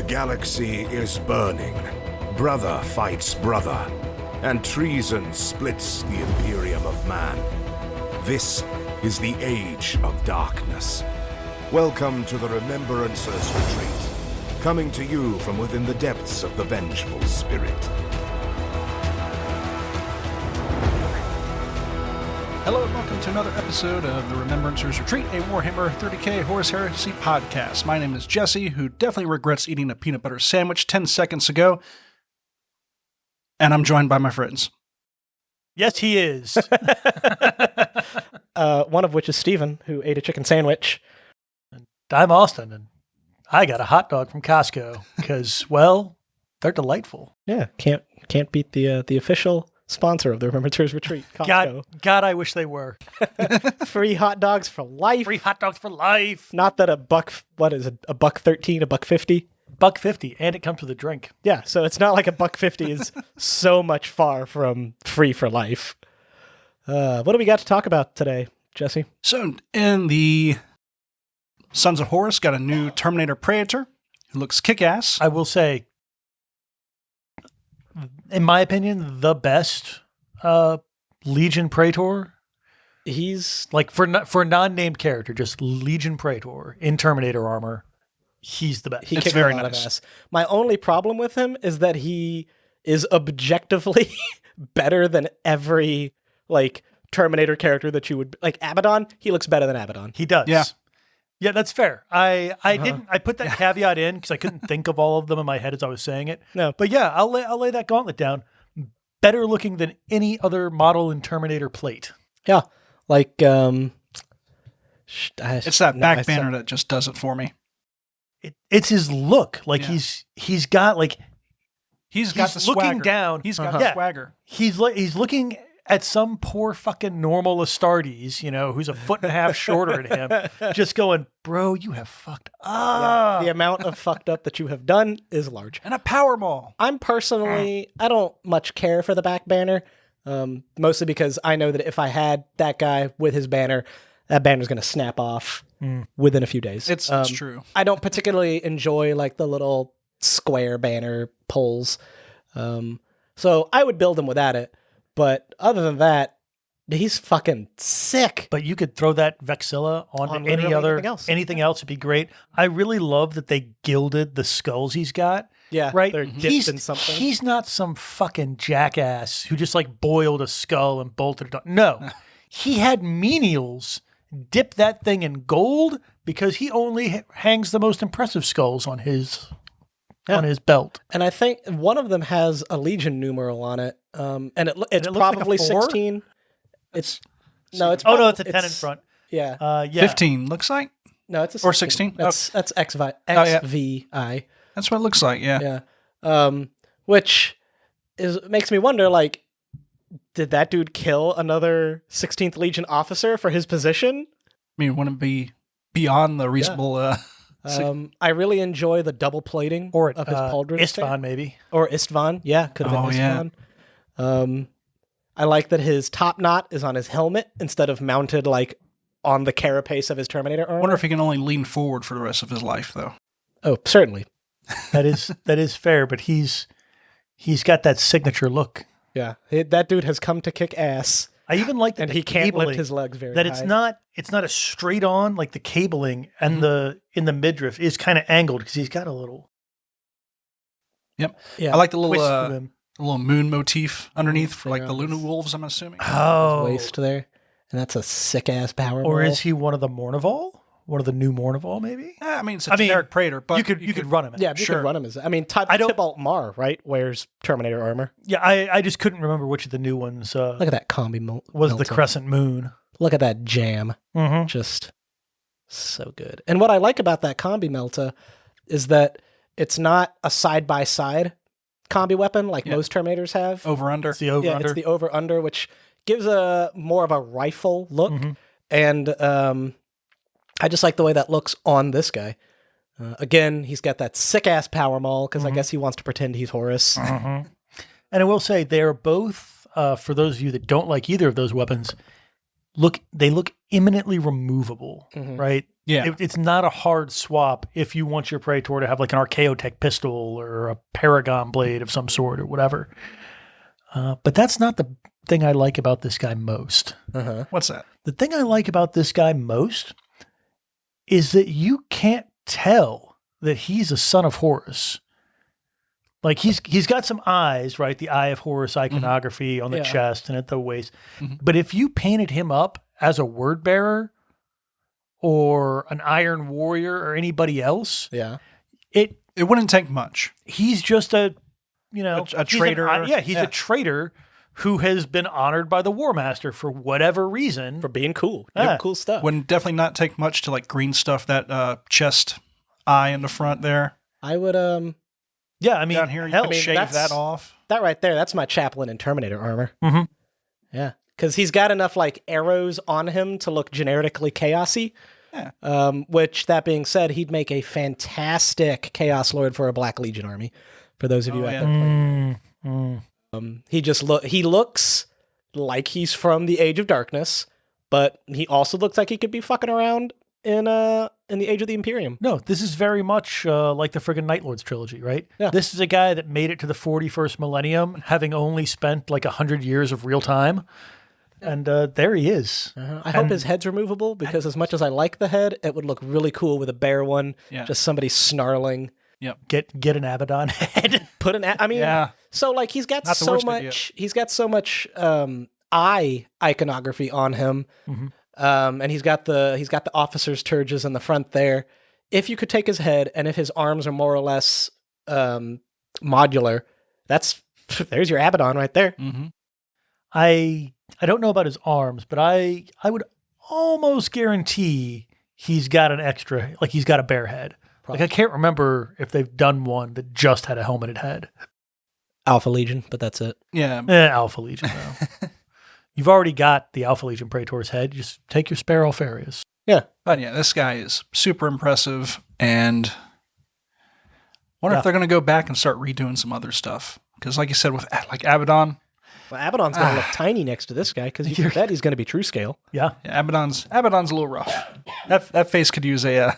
galaxy is burning. Brother fights brother, and treason splits the Imperium of Man. This is the age of darkness. Welcome to the Remembrancers retreat, coming to you from within the depths of the vengeful spirit. Hello and welcome to another episode of the Remembrancers Retreat, a Warhammer 30k Horus Heresy podcast. My name is Jesse, who definitely regrets eating a peanut butter sandwich 10 seconds ago, and I'm joined by my friends. Yes, he is. One of which is Steven, who ate a chicken sandwich. I'm Austin, and I got a hot dog from Costco because, well, they're delightful. Yeah, can't beat the official sponsor of the Remembrancers Retreat, Costco. God, I wish they were. Free hot dogs for life. Free hot dogs for life. Not that $1.13, $1.50? $1.50, and it comes with a drink. Yeah, so it's not like $1.50 is so much far from free for life. What do we got to talk about today, Jesse? So, in the Sons of Horus got a new Terminator Praetor who looks kick-ass. I will say, in my opinion, the best Legion Praetor. He's like for a non-named character, just Legion Praetor in Terminator armor. He's the best. He kicks very a lot of ass. My only problem with him is that he is objectively better than every Terminator character that you would like. Abaddon, he looks better than Abaddon. He does. Yeah, that's fair. I put that caveat in because I couldn't think of all of them in my head as I was saying it. No, but yeah, I'll lay that gauntlet down. Better looking than any other model in Terminator plate. Yeah, it's that back banner that just does it for me. It's his look. He's got the swagger. Looking down. He's got the swagger. He's looking at some poor fucking normal Astartes, who's a foot and a half shorter than him, just going, bro, you have fucked up. Yeah, the amount of fucked up that you have done is large. And a power maul. I don't much care for the back banner, mostly because I know that if I had that guy with his banner, that banner's going to snap off within a few days. It's true. I don't particularly enjoy the little square banner pulls. So I would build him without it. But other than that, he's fucking sick. But you could throw that Vexilla on anything else would be great. I really love that they gilded the skulls he's got. Yeah, right. They're dipped in something. He's not some fucking jackass who just boiled a skull and bolted it on. No, he had menials dip that thing in gold because he only hangs the most impressive skulls on his belt. And I think one of them has a Legion numeral on it. And it's probably like a 4? 16. It's a 10 in front. Yeah. 15 looks like. No, it's a 16. Or 16. That's XVI. XVI. That's what it looks like. Yeah. Yeah. Which makes me wonder, did that dude kill another 16th Legion officer for his position? I mean, wouldn't it be beyond the reasonable? I really enjoy the double plating of his pauldron. Istvan, maybe. Or Istvan. Yeah, could have been Istvan. Yeah. I like that his top knot is on his helmet instead of mounted on the carapace of his Terminator armor. I wonder if he can only lean forward for the rest of his life, though. Oh, certainly. That is fair, but he's got that signature look. Yeah, that dude has come to kick ass. I even like that, and he can't lift his legs very high. It's not a straight on the cabling, and in the midriff is kind of angled because he's got a little. Yep. Yeah. I like the little moon motif underneath for the Luna Wolves, I'm assuming. Oh, his waist there, and that's a sick ass power. Or is he one of the Mournival? One of the new Mournival, maybe? It's a generic Praetor, but you could run him. Yeah, you could run him as. Tybalt Mar, right? Wears Terminator armor. Yeah, I just couldn't remember which of the new ones. Look at that combi was the Crescent Moon. Look at that jam. Mm-hmm. Just so good. And what I like about that combi melta is that it's not a side by side combi weapon like most Terminators have. Over under. It's the over under. It's the over under, which gives a more of a rifle look, and I just like the way that looks on this guy. Again, he's got that sick-ass power maul, because I guess he wants to pretend he's Horus. And I will say, they're both, for those of you that don't like either of those weapons, they look imminently removable, right? Yeah. It's not a hard swap if you want your Praetor to have like an Archaeotech pistol or a Paragon blade of some sort or whatever. But that's not the thing I like about this guy most. What's that? The thing I like about this guy most is that you can't tell that he's a son of Horus. Like he's got some eyes, right? The Eye of Horus iconography on the chest and at the waist. But if you painted him up as a word bearer or an Iron Warrior or anybody else, it wouldn't take much. He's just a traitor. He's a traitor who has been honored by the War Master for whatever reason. For being cool. Doing cool stuff. Wouldn't definitely not take much to like green stuff that chest eye in the front there. I would down here you can shave that off. That right there, that's my Chaplain and Terminator armor. Yeah. Because he's got enough like arrows on him to look generically chaosy. Yeah. Which, that being said, he'd make a fantastic Chaos Lord for a Black Legion army. For those of you out there playing. He looks like he's from the Age of Darkness, but he also looks like he could be fucking around in the Age of the Imperium. No, this is very much like the friggin' Night Lords trilogy, right? Yeah. This is a guy that made it to the 41st millennium, having only spent like 100 years of real time. And there he is. I hope his head's removable, because as much as I like the head, it would look really cool with a bare one. Yeah. Just somebody snarling. Yep. Get an Abaddon head. Put an. I mean, so like he's got so much. He's got so much eye iconography on him, and he's got the officer's turges in the front there. If you could take his head, and if his arms are more or less modular, there's your Abaddon right there. I don't know about his arms, but I would almost guarantee he's got an extra, like he's got a bare head. Like I can't remember if they've done one that just had a helmeted head. Alpha Legion, but that's it. Yeah. Alpha Legion, though. You've already got the Alpha Legion Praetor's head. Just take your spare Alfarius. Yeah. But yeah, this guy is super impressive, and wonder if they're going to go back and start redoing some other stuff. Because like you said, with like Abaddon. Well, Abaddon's going to look tiny next to this guy, because you can bet he's going to be true scale. Yeah. Abaddon's a little rough. That face could use a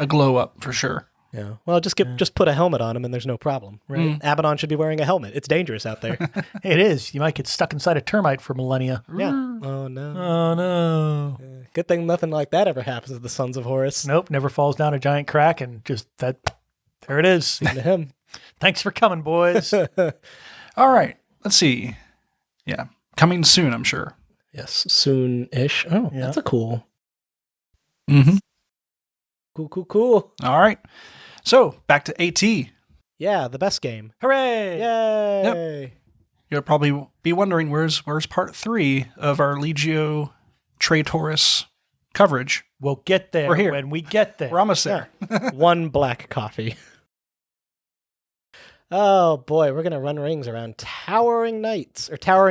glow up for sure. Yeah. Well, just put a helmet on him and there's no problem, right? Abaddon should be wearing a helmet. It's dangerous out there. It is. You might get stuck inside a termite for millennia. Yeah. Oh no. Oh no. Good thing nothing like that ever happens to the Sons of Horus. Nope. Never falls down a giant crack, and just that. There it is. To him. Thanks for coming, boys. All right. Let's see. Yeah. Coming soon, I'm sure. Yes. Soon-ish. Oh, Yeah. that's a cool. Cool. All right. So back to AT. Yeah, the best game. Hooray! Yay! You'll probably be wondering where's part 3 of our Legio Traitoris coverage. We'll get there We're here. when we get there. We're almost there. One black coffee. Oh boy, we're gonna run rings around towering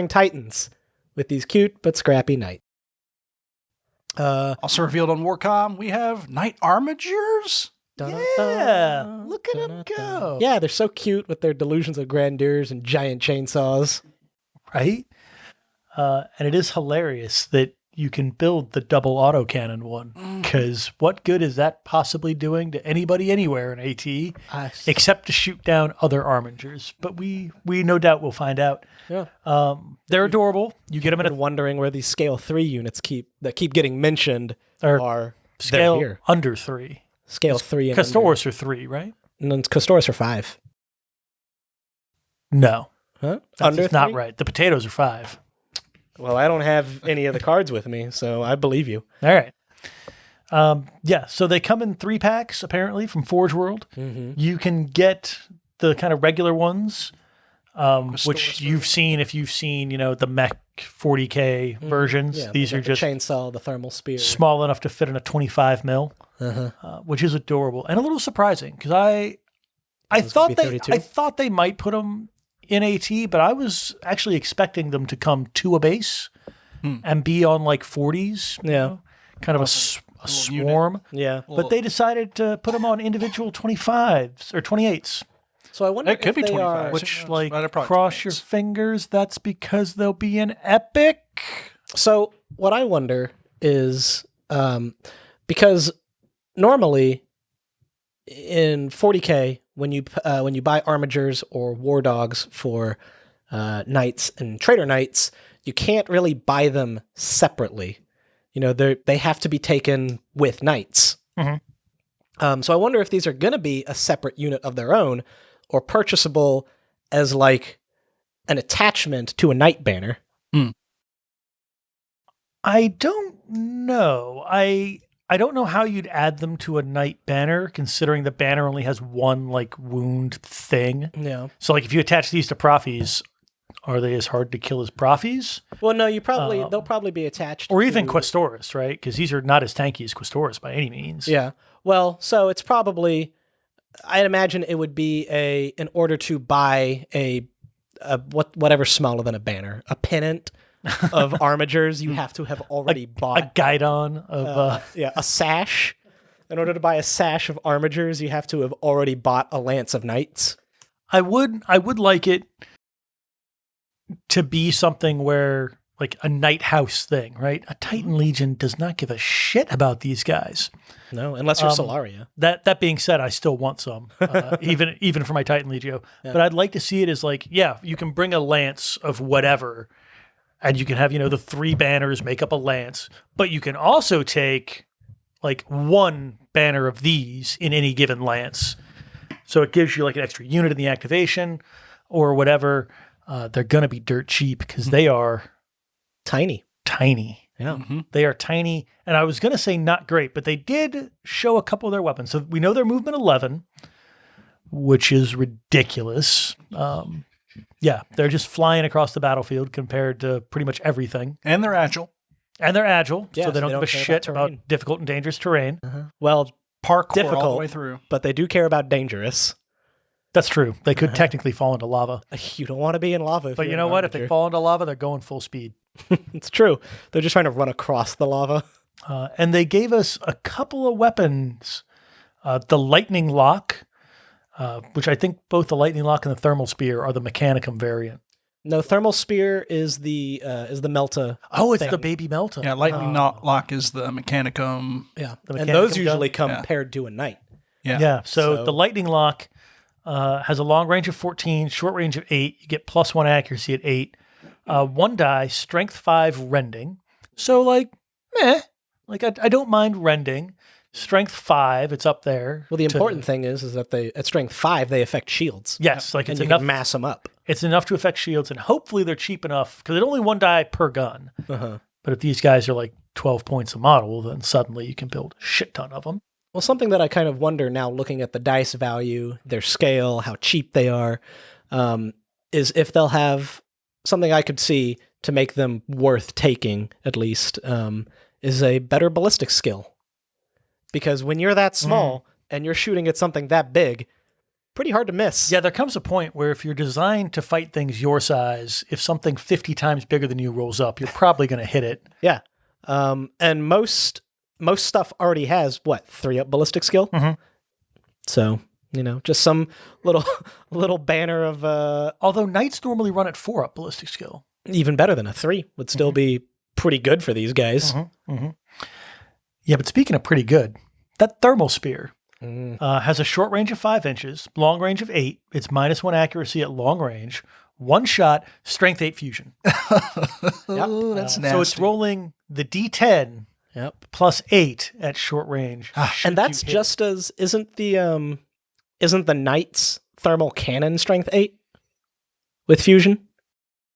titans with these cute but scrappy knights. Also revealed on Warcom, we have Knight Armigers. Yeah, look at them go. Yeah, they're so cute with their delusions of grandeurs and giant chainsaws. Right? And it is hilarious that you can build the double autocannon one, because what good is that possibly doing to anybody anywhere in AT except to shoot down other Armigers? But we no doubt will find out. Yeah. They're adorable. You get them in a wondering where these scale 3 units keep getting mentioned Or are scale here. under 3. Scale 3 and Castores are 3, right? And then Castores are 5. No. Huh? That's Under just not 3? right. The potatoes are 5. Well, I don't have any of the cards with me, so I believe you. All right. Yeah, so they come in 3 packs, apparently, from Forge World. You can get the kind of regular ones, which you've seen if you've seen, the mech 40K versions. Yeah, These are the just chainsaw, the thermal spear. small enough to fit in a 25 mil, which is adorable and a little surprising, because I thought they might put them in AT, but I was actually expecting them to come to a base and be on like 40s. Yeah. Kind of a swarm. Yeah. But they decided to put them on individual 25s or 28s. So I wonder It could if be they 25. are... Which, Yeah, like, right, probably cross your 28s. fingers, that's because they'll be an epic. So what I wonder is, because normally in 40K, when you buy Armigers or War Dogs for Knights and Traitor Knights, you can't really buy them separately. You know, they have to be taken with Knights. So I wonder if these are going to be a separate unit of their own or purchasable as like an attachment to a Knight banner. I don't know. I don't know how you'd add them to a Knight banner, considering the banner only has one like wound thing. Yeah. So like if you attach these to Prophies, are they as hard to kill as Prophies? Well, no, they'll probably be attached. Or even Questoris, right? Because these are not as tanky as Questoris by any means. Yeah. Well, so it's probably, I'd imagine it would be in order to buy a whatever smaller than a banner, a pennant of Armigers, you have to have already bought a guidon of a sash. In order to buy a sash of Armigers, you have to have already bought a Lance of Knights. I would like it to be something where like a Knight House thing, right? A Titan Legion does not give a shit about these guys. No, unless you're Solaria. That being said, I still want some, even for my Titan Legio. Yeah. But I'd like to see it as like, yeah, you can bring a lance of whatever, and you can have, the 3 banners make up a lance, but you can also take like 1 banner of these in any given lance. So it gives you like an extra unit in the activation or whatever. They're going to be dirt cheap because they are tiny. Yeah. They are tiny. And I was going to say not great, but they did show a couple of their weapons. So we know they're movement 11, which is ridiculous. Yeah, they're just flying across the battlefield compared to pretty much everything. And they're agile. Yeah, so they don't give a shit about difficult and dangerous terrain. Well, parkour difficult all the way through. But they do care about dangerous. That's true. They could technically fall into lava. You don't want to be in lava. But you know what? If they fall into lava, they're going full speed. It's true. They're just trying to run across the lava. And they gave us a couple of weapons. The Lightning Lock, which I think both the Lightning Lock and the Thermal Spear are the Mechanicum variant. No, Thermal Spear is the Melta. Oh, it's the baby Melta. Yeah, Lightning Lock is the Mechanicum. Yeah, the Mechanicum and those usually gun. come paired to a Knight. Yeah. So the Lightning Lock has a long range of 14, short range of 8. You get +1 accuracy at 8. 1 die, strength 5 rending. So like, meh. Like I don't mind rending. Strength 5, it's up there. Well, the important thing is that they at strength 5 they affect shields. Yes, like it's and enough. You can mass them up. It's enough to affect shields, and hopefully they're cheap enough because it's only 1 die per gun. But if these guys are like 12 points a model, then suddenly you can build a shit ton of them. Well, something that I kind of wonder now, looking at the dice value, their scale, how cheap they are, is if they'll have something I could see to make them worth taking, at least, is a better ballistic skill. Because when you're that small and you're shooting at something that big, pretty hard to miss. Yeah, there comes a point where if you're designed to fight things your size, if something 50 times bigger than you rolls up, you're probably going to hit it. Yeah. And most stuff already has, 3-up ballistic skill? So, just some little banner of... Although Knights normally run at 4-up ballistic skill. Even better than a 3 would still be pretty good for these guys. Yeah, but speaking of pretty good, that Thermal Spear has a short range of 5 inches, long range of 8. It's -1 accuracy at long range. 1 shot, strength 8 fusion. That's nasty. So it's rolling the D10 +8 at short range. And that's just as isn't the Knight's thermal cannon strength 8 with fusion?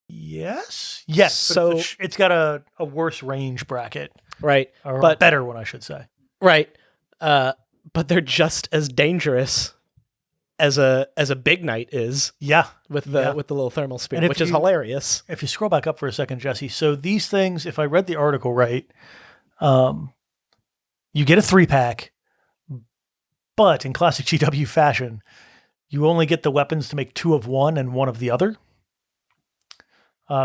Yes. So it's got a worse range bracket. Right. Or but a better one, I should say. Right. But they're just as dangerous as a big Knight is. Yeah. With the little thermal spear, which is hilarious. If you scroll back up for a second, Jesse, so these things, if I read the article right, you get a 3-pack, but in classic GW fashion, you only get the weapons to make 2 of one and 1 of the other.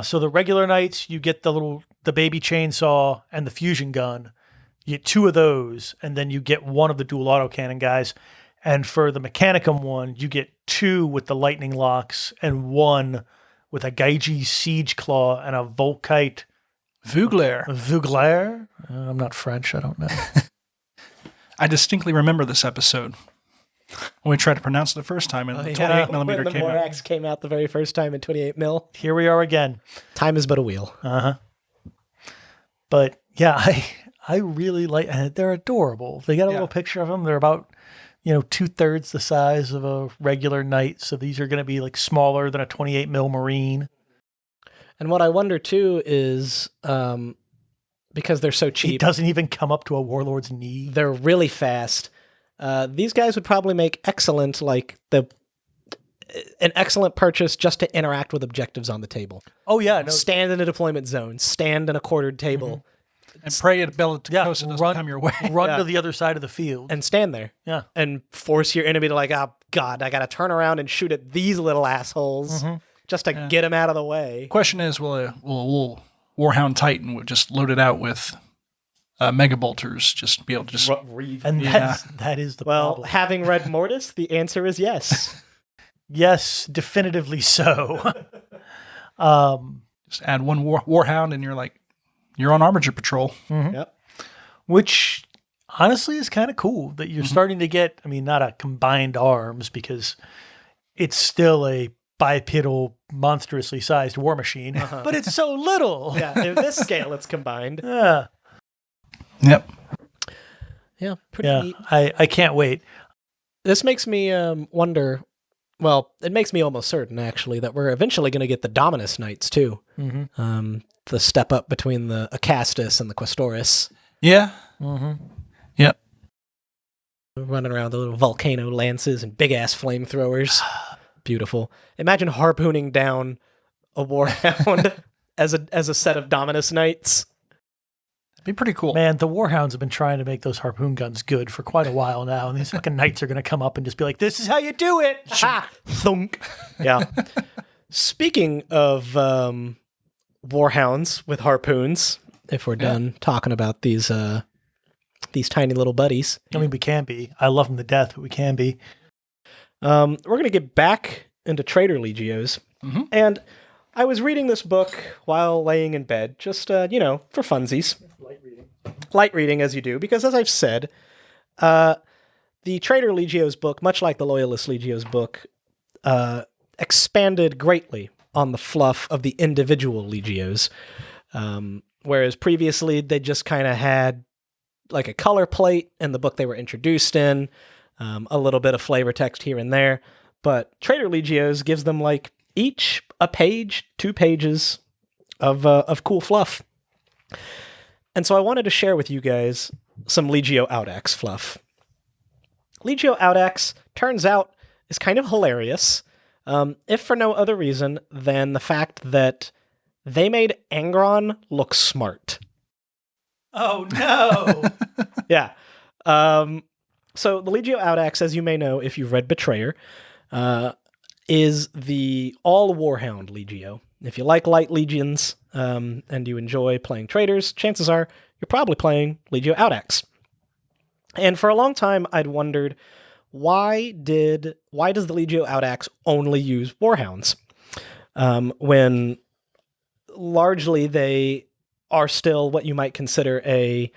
So the regular Knights, you get the baby chainsaw and the fusion gun. You get 2 of those, and then you get 1 of the dual autocannon guys. And for the Mechanicum one, you get 2 with the lightning locks and 1 with a Gaiji siege claw and a Volkite Vugler. Vugler? I'm not French. I don't know. I distinctly remember this episode when we tried to pronounce it the first time, and the 28 millimeter when the came out. Morax came out the very first time in 28 mil. Here we are again. Time is but a wheel. But yeah, I really like, and they're adorable. They got a little picture of them. They're about, 2/3 the size of a regular knight. So these are going to be like smaller than a 28 mil Marine. And what I wonder too is, because they're so cheap, It doesn't even come up to a warlord's knee. they're really fast. These guys would probably make excellent, an excellent purchase just to interact with objectives on the table. Oh yeah, no, Stand in a deployment zone, stand in a quartered table, And pray at Bellicose doesn't come your way. run to the other side of the field. and stand there. Yeah. And force your enemy to oh God, I got to turn around and shoot at these little assholes just to get them out of the way. Question is, will a Warhound Titan would just load it out with mega bolters, just be able to just And that is the problem. Having read Mortis, the answer is yes. Yes, definitively so. just add one Warhound, and you're on Armiger patrol. Yep. Which honestly is kind of cool that you're starting to get, not a combined arms because it's still a bipedal, monstrously sized war machine, but it's so little. Yeah, in this scale, it's combined. Yeah. Yep. Yeah, pretty Yeah. neat. I can't wait. This makes me wonder. Well, it makes me almost certain, actually, that we're eventually going to get the Dominus Knights, too. The step up between the Acastus and the Questoris. Yeah. Yep. Running around the little volcano lances and big-ass flamethrowers. Beautiful. Imagine harpooning down a Warhound as a set of Dominus Knights. Be pretty cool. Man, the Warhounds have been trying to make those harpoon guns good for quite a while now, and these fucking knights are going to come up and just be like, this is how you do it! Ha! Thunk. Yeah. Speaking of Warhounds with harpoons, if we're done talking about these tiny little buddies. We can be. I love them to death, but we can be. We're going to get back into Traitor Legios. And I was reading this book while laying in bed, just, for funsies. Light reading, as you do, because as I've said, the Traitor Legio's book, much like the Loyalist Legio's book, expanded greatly on the fluff of the individual Legios. Whereas previously, they just kind of had like a color plate in the book they were introduced in, a little bit of flavor text here and there. But Traitor Legios gives them each a page, 2 pages of cool fluff. And so I wanted to share with you guys some Legio Audax fluff. Legio Audax, turns out, is kind of hilarious, if for no other reason than the fact that they made Angron look smart. Oh, no! Yeah. So the Legio Audax, as you may know if you've read Betrayer, is the all-Warhound Legio. If you like light legions and you enjoy playing traitors, chances are you're probably playing Legio Audax. And for a long time, I'd wondered, why does the Legio Audax only use Warhounds? When largely they are still what you might consider a,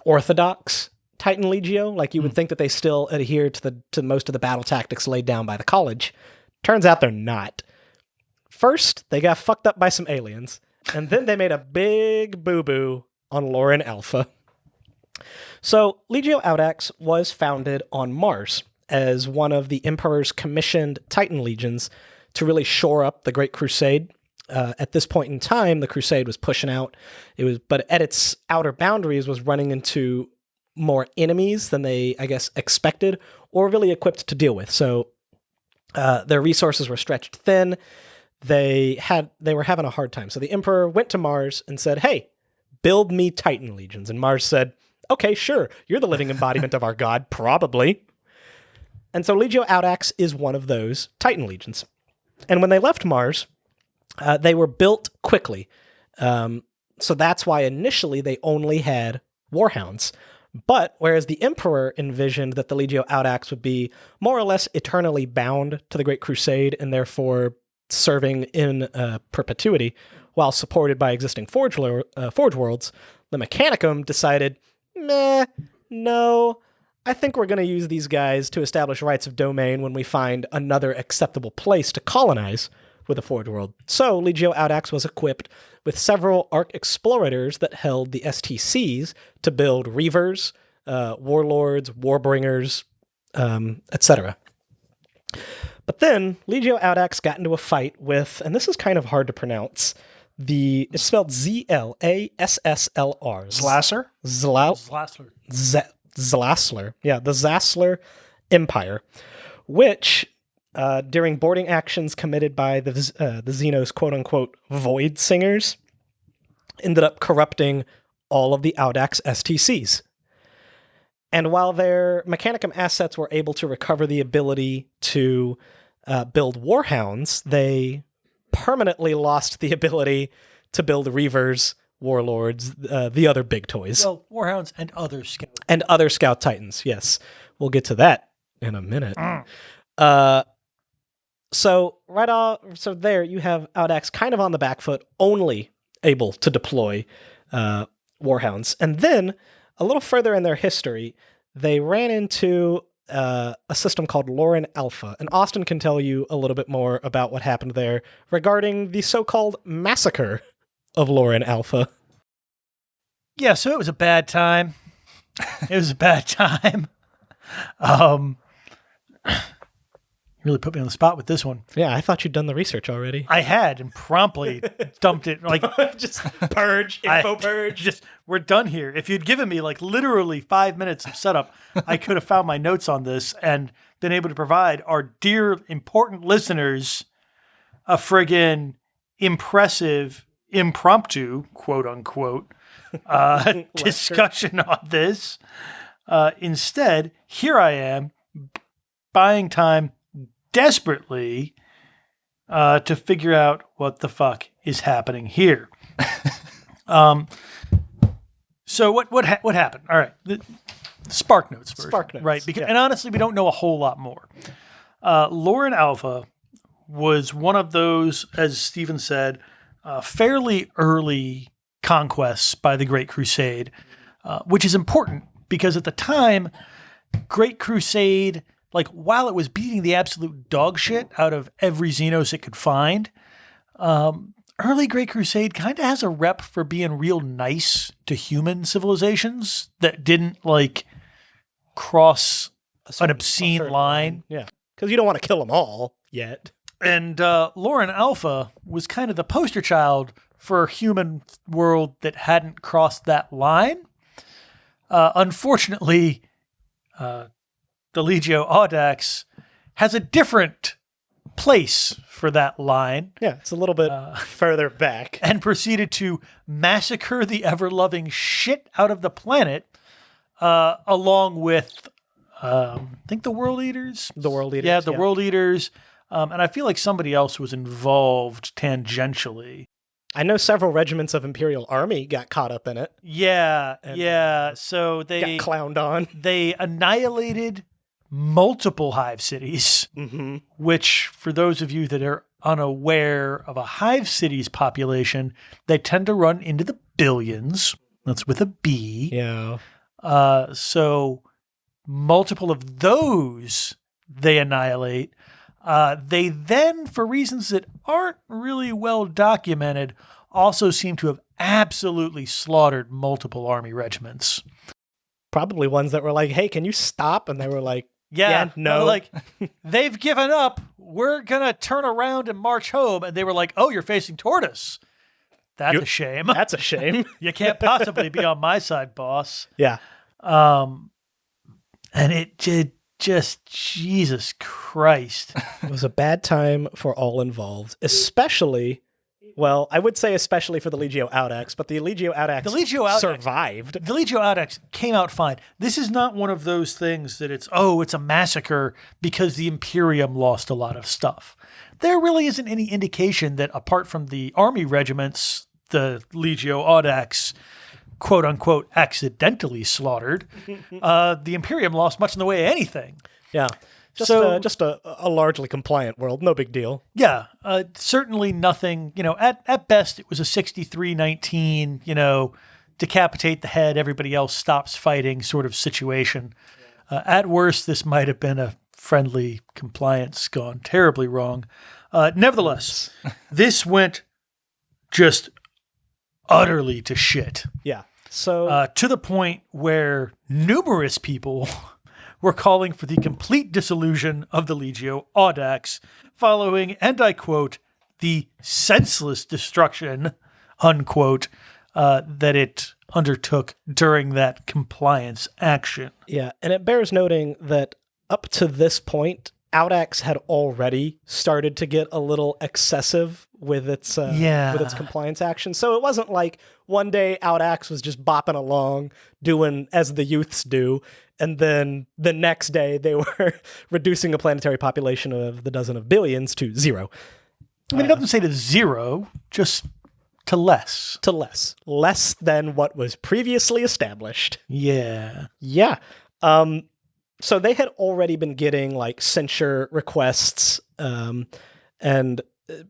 orthodox Titan Legio. You would think that they still adhere to most of the battle tactics laid down by the college. Turns out they're not. First, they got fucked up by some aliens, and then they made a big boo-boo on Lauren Alpha. So, Legio Audax was founded on Mars as one of the Emperor's commissioned Titan legions to really shore up the Great Crusade. At this point in time, the Crusade was pushing out. But at its outer boundaries was running into more enemies than they, I guess, expected or really equipped to deal with. So their resources were stretched thin. They were having a hard time. So the Emperor went to Mars and said, hey, build me Titan legions. And Mars said, okay, sure. You're the living embodiment of our god, probably. And so Legio Audax is one of those Titan legions. And when they left Mars, they were built quickly. So that's why initially they only had Warhounds. But whereas the Emperor envisioned that the Legio Audax would be more or less eternally bound to the Great Crusade and therefore serving in perpetuity while supported by existing Forge worlds, the Mechanicum decided, meh, no. I think we're going to use these guys to establish rights of domain when we find another acceptable place to colonize with a Forge World. So Legio Audax was equipped with several Arc Explorators that held the STCs to build Reavers, Warlords, Warbringers, etc. But then Legio Audax got into a fight with, and this is kind of hard to pronounce, it's spelled Zlassler. Slasser? Slasser. Zlassler. Yeah, the Zassler Empire, which during boarding actions committed by the Xenos quote-unquote Void Singers ended up corrupting all of the Audax STCs. And while their Mechanicum assets were able to recover the ability to build Warhounds, they permanently lost the ability to build Reavers, Warlords, the other big toys. Well, Warhounds and other scouts. And other Scout Titans, yes. We'll get to that in a minute. So there you have Audax kind of on the back foot, only able to deploy Warhounds. And then, a little further in their history, they ran into a system called Lauren Alpha. And Austin can tell you a little bit more about what happened there regarding the so-called massacre of Lauren Alpha. Yeah, so it was a bad time. Really put me on the spot with this one. Yeah, I thought you'd done the research already. I had and promptly dumped it. Like just purge, info purge. We're done here. If you'd given me like literally 5 minutes of setup, I could have found my notes on this and been able to provide our dear, important listeners a friggin' impressive, impromptu, quote unquote, discussion on this. Instead, here I am buying time desperately to figure out what the fuck is happening here. So what happened? All right, the Spark Notes version, Spark Notes, right? Because, and honestly, we don't know a whole lot more. Lauren Alpha was one of those, as Stephen said, fairly early conquests by the Great Crusade, which is important because at the time, Great Crusade, like while it was beating the absolute dog shit out of every Xenos it could find, early Great Crusade kind of has a rep for being real nice to human civilizations that didn't like cross an obscene line. Yeah, because you don't want to kill them all yet. And Lauren Alpha was kind of the poster child for a human world that hadn't crossed that line. Unfortunately, the Legio Audax has a different place for that line. Yeah, it's a little bit further back. And proceeded to massacre the ever-loving shit out of the planet, along with, I think, the World Eaters? The World Eaters, yeah. World Eaters. And I feel like somebody else was involved tangentially. I know several regiments of Imperial Army got caught up in it. Yeah. So they got clowned on. They annihilated multiple hive cities, which, for those of you that are unaware of a hive city's population, they tend to run into the billions. That's with a B. Yeah. So multiple of those they annihilate. They then, for reasons that aren't really well documented, also seem to have absolutely slaughtered multiple army regiments. Probably ones that were like, hey, can you stop? And they were like, yeah no. Like, they've given up. We're going to turn around and march home. And they were like, oh, you're facing toward us. That's a shame. That's a shame. You can't possibly be on my side, boss. Yeah. And it did. Just Jesus Christ. It was a bad time for all involved, especially, well, I would say especially for the Legio Audax, but the Legio Audax survived. The Legio Audax came out fine. This is not one of those things that it's a massacre because the Imperium lost a lot of stuff. There really isn't any indication that apart from the army regiments, the Legio Audax quote unquote accidentally slaughtered, the Imperium lost much in the way of anything. Yeah. Just a largely compliant world. No big deal. Yeah. Certainly nothing, at best it was a 63-19, decapitate the head, everybody else stops fighting sort of situation. At worst, this might have been a friendly compliance gone terribly wrong. Nevertheless, this went just utterly to shit. Yeah. So To the point where numerous people were calling for the complete dissolution of the Legio Audax following, and I quote, the senseless destruction, unquote, that it undertook during that compliance action. yeah, and it bears noting that up to this point, Audax had already started to get a little excessive with its compliance action. So it wasn't like one day Audax was just bopping along, doing as the youths do, and then the next day they were reducing a planetary population of the dozen of billions to 0. I mean, it doesn't say to 0, just to less. To less than what was previously established. Yeah. Yeah. So they had already been getting like censure requests, and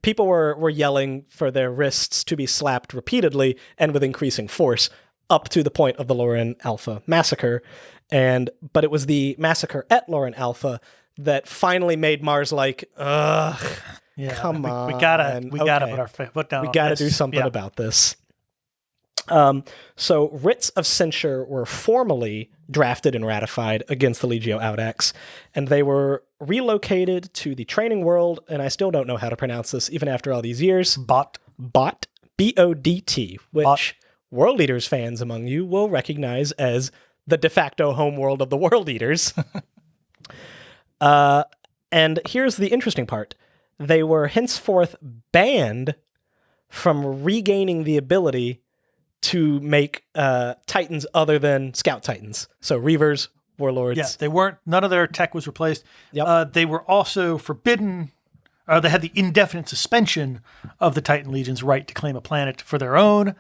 people were yelling for their wrists to be slapped repeatedly and with increasing force up to the point of the Lauren Alpha massacre. But it was the massacre at Lauren Alpha that finally made Mars like, ugh, Yeah. come on. We gotta put our foot down. We on gotta this. do something Yeah. about this. So writs of censure were formally drafted and ratified against the Legio Audax, and they were relocated to the training world, and I still don't know how to pronounce this even after all these years. Bot. B-O-D-T, which Bot. World Eaters fans among you will recognize as the de facto homeworld of the World Eaters. And here's the interesting part. They were henceforth banned from regaining the ability to make Titans other than Scout Titans. So Reavers, Warlords. Yeah, they weren't. None of their tech was replaced. Yep. They were also forbidden. They had the indefinite suspension of the Titan Legion's right to claim a planet for their own,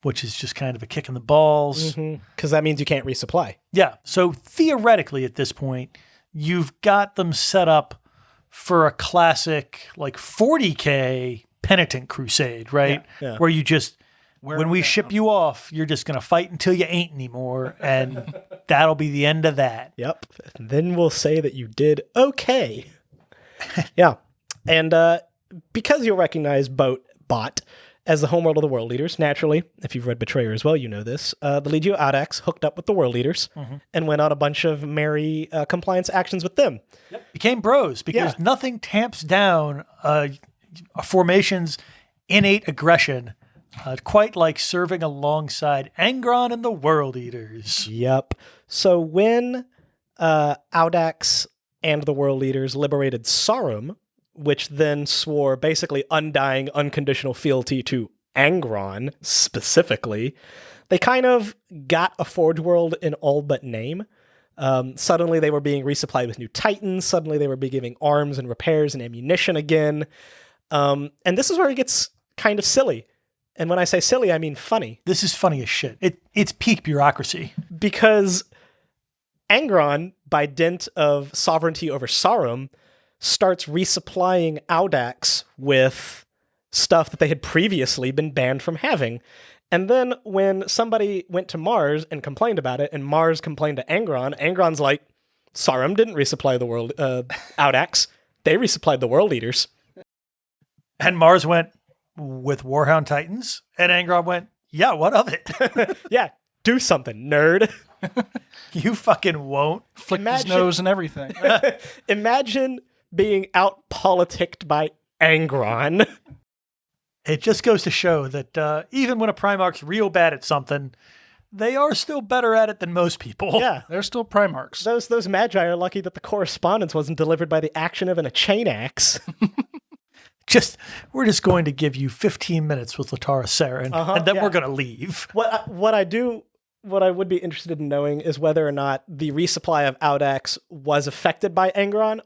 which is just kind of a kick in the balls. Because that means you can't resupply. Yeah. So theoretically, at this point, you've got them set up for a classic like 40K penitent crusade, right? Yeah. Where you just when we ship you off, you're just going to fight until you ain't anymore, and that'll be the end of that. Yep. And then we'll say that you did okay. Yeah. And because you'll recognize Bot as the homeworld of the World Eaters, naturally, if you've read Betrayer as well, you know this, the Legio Audax hooked up with the World Eaters and went on a bunch of merry compliance actions with them. Yep. Became bros because nothing tamps down a formation's innate aggression quite like serving alongside Angron and the World Eaters. Yep. So when Audax and the World Eaters liberated Sarum, which then swore basically undying, unconditional fealty to Angron specifically, they kind of got a Forge World in all but name. Suddenly they were being resupplied with new Titans. Suddenly they were being giving arms and repairs and ammunition again. And this is where it gets kind of silly. And when I say silly, I mean funny. This is funny as shit. It's peak bureaucracy. Because Angron, by dint of sovereignty over Sarum, starts resupplying Audax with stuff that they had previously been banned from having. And then when somebody went to Mars and complained about it, and Mars complained to Angron, Angron's like, Sarum didn't resupply the world Audax. They resupplied the World Eaters. And Mars went, with Warhound Titans? And Angron went, yeah, what of it? Yeah, do something, nerd. You fucking won't. Flicked his nose and everything. Imagine being out-politicked by Angron. It just goes to show that even when a Primarch's real bad at something, they are still better at it than most people. Yeah. They're still Primarchs. Those Magi are lucky that the correspondence wasn't delivered by the action of a chain axe. We're just going to give you 15 minutes with Latara Saren, and then we're going to leave. What I would be interested in knowing is whether or not the resupply of Audax was affected by Angron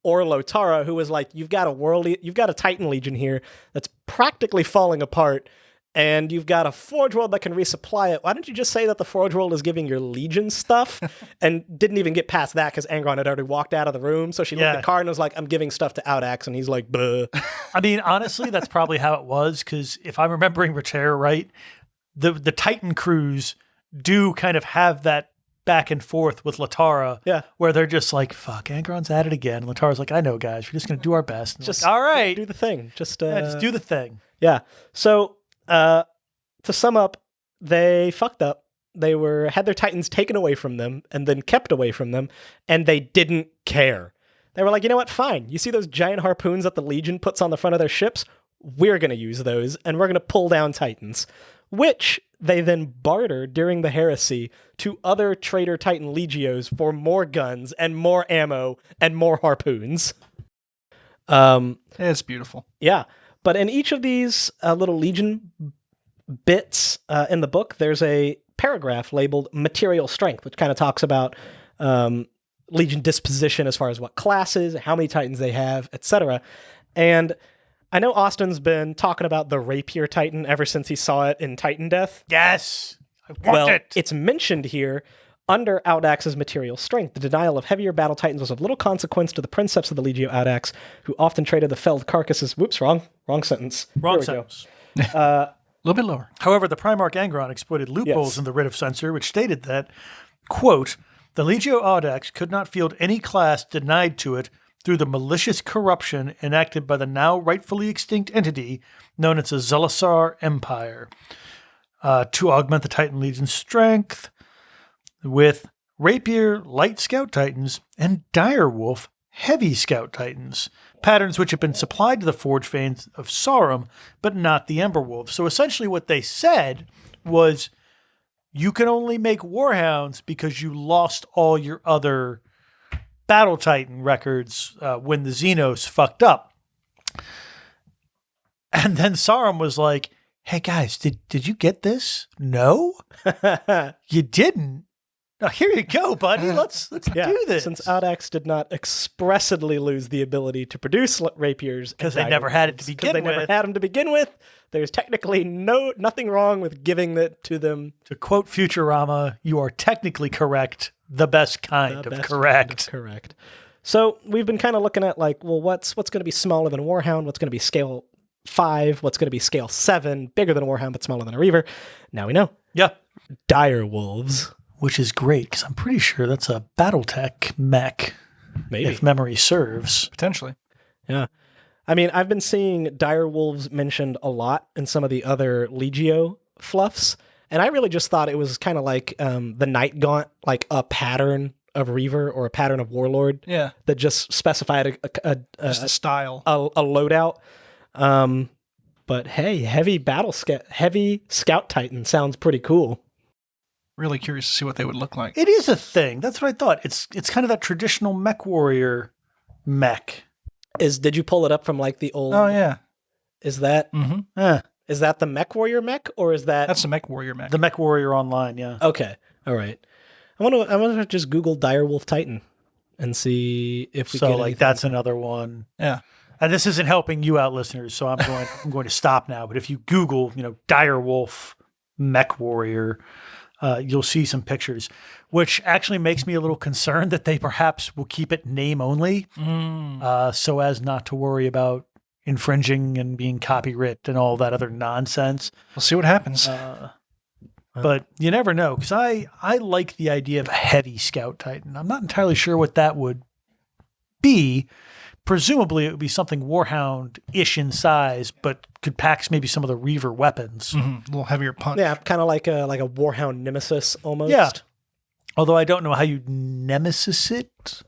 or Lotara, who was like, you've got a Titan Legion here that's practically falling apart, and you've got a Forge World that can resupply it. Why don't you just say that the Forge World is giving your Legion stuff? And didn't even get past that because Angron had already walked out of the room. So she looked at Card and was like, I'm giving stuff to Audax. And he's like, buh. I mean, honestly, that's probably how it was, because if I'm remembering Reterra right, the Titan crews do kind of have that back and forth with Latara, where they're just like, fuck, Angron's at it again. And Latara's like, I know, guys, we're just going to do our best. And Just like, all right. do the thing. Just do the thing. Yeah. So to sum up, they fucked up. They had their Titans taken away from them and then kept away from them, and they didn't care. They were like, you know what? Fine. You see those giant harpoons that the Legion puts on the front of their ships? We're going to use those, and we're going to pull down Titans, which they then barter during the heresy to other traitor Titan Legios for more guns and more ammo and more harpoons. It's beautiful. Yeah. But in each of these little Legion bits in the book, there's a paragraph labeled Material Strength, which kind of talks about Legion disposition as far as what classes, how many Titans they have, etc. And I know Austin's been talking about the Rapier Titan ever since he saw it in Titan Death. Yes. I want it. It's mentioned here under Audax's material strength. The denial of heavier battle Titans was of little consequence to the princeps of the Legio Audax, who often traded the felled carcasses. Whoops, wrong sentence. Wrong sentence. A little bit lower. However, the Primarch Angron exploited loopholes Yes. in the writ of censor, which stated that, quote, the Legio Audax could not field any class denied to it through the malicious corruption enacted by the now rightfully extinct entity known as the Zelasar Empire, to augment the Titan Legion's strength with Rapier Light Scout Titans and Direwolf Heavy Scout Titans, patterns which have been supplied to the Forge Fanes of Saurum, but not the Ember Wolves. So essentially what they said was, you can only make Warhounds because you lost all your other Battle Titan records when the Xenos fucked up. And then Saurum was like, hey guys, did you get this? No? You didn't? Now, here you go, buddy. Let's do this. Since Audax did not expressly lose the ability to produce rapiers, Because they never had it to begin they with. never had them to begin with, there's technically nothing wrong with giving it to them. To quote Futurama, you are technically correct. The best kind of correct. Correct. So we've been kind of looking at like, well, what's going to be smaller than a Warhound? What's going to be scale 5? What's going to be scale 7? Bigger than a Warhound, but smaller than a Reaver. Now we know. Yeah. Dire Wolves. Which is great, because I'm pretty sure that's a Battletech mech, Maybe. if memory serves. Potentially. Yeah. I mean, I've been seeing Dire Wolves mentioned a lot in some of the other Legio fluffs, and I really just thought it was kind of like the Night Gaunt, like a pattern of Reaver or a pattern of Warlord. Yeah. That just specified Just a style. a loadout. But hey, heavy Scout Titan sounds pretty cool. Really curious to see what they would look like. It is a thing. That's what I thought. It's kind of that traditional mech warrior mech. Did you pull it up from like the old? Oh, yeah. Is that is that the Mech Warrior mech, or is that That's the Mech Warrior mech. The mech warrior online, yeah. okay? All right. I want to just Google Direwolf Titan and see if we So get like anything. that's another one. Yeah. And this isn't helping you out, listeners, so I'm going to stop now. But if you Google, Direwolf mech warrior, you'll see some pictures, which actually makes me a little concerned that they perhaps will keep it name only, so as not to worry about infringing and being copyright and all that other nonsense. We'll see what happens. But you never know, because I like the idea of a heavy Scout Titan. I'm not entirely sure what that would be. Presumably it would be something Warhound-ish in size, but could pack maybe some of the Reaver weapons. A little heavier punch. Yeah, kind of like a Warhound Nemesis almost. Yeah. Although I don't know how you nemesis it.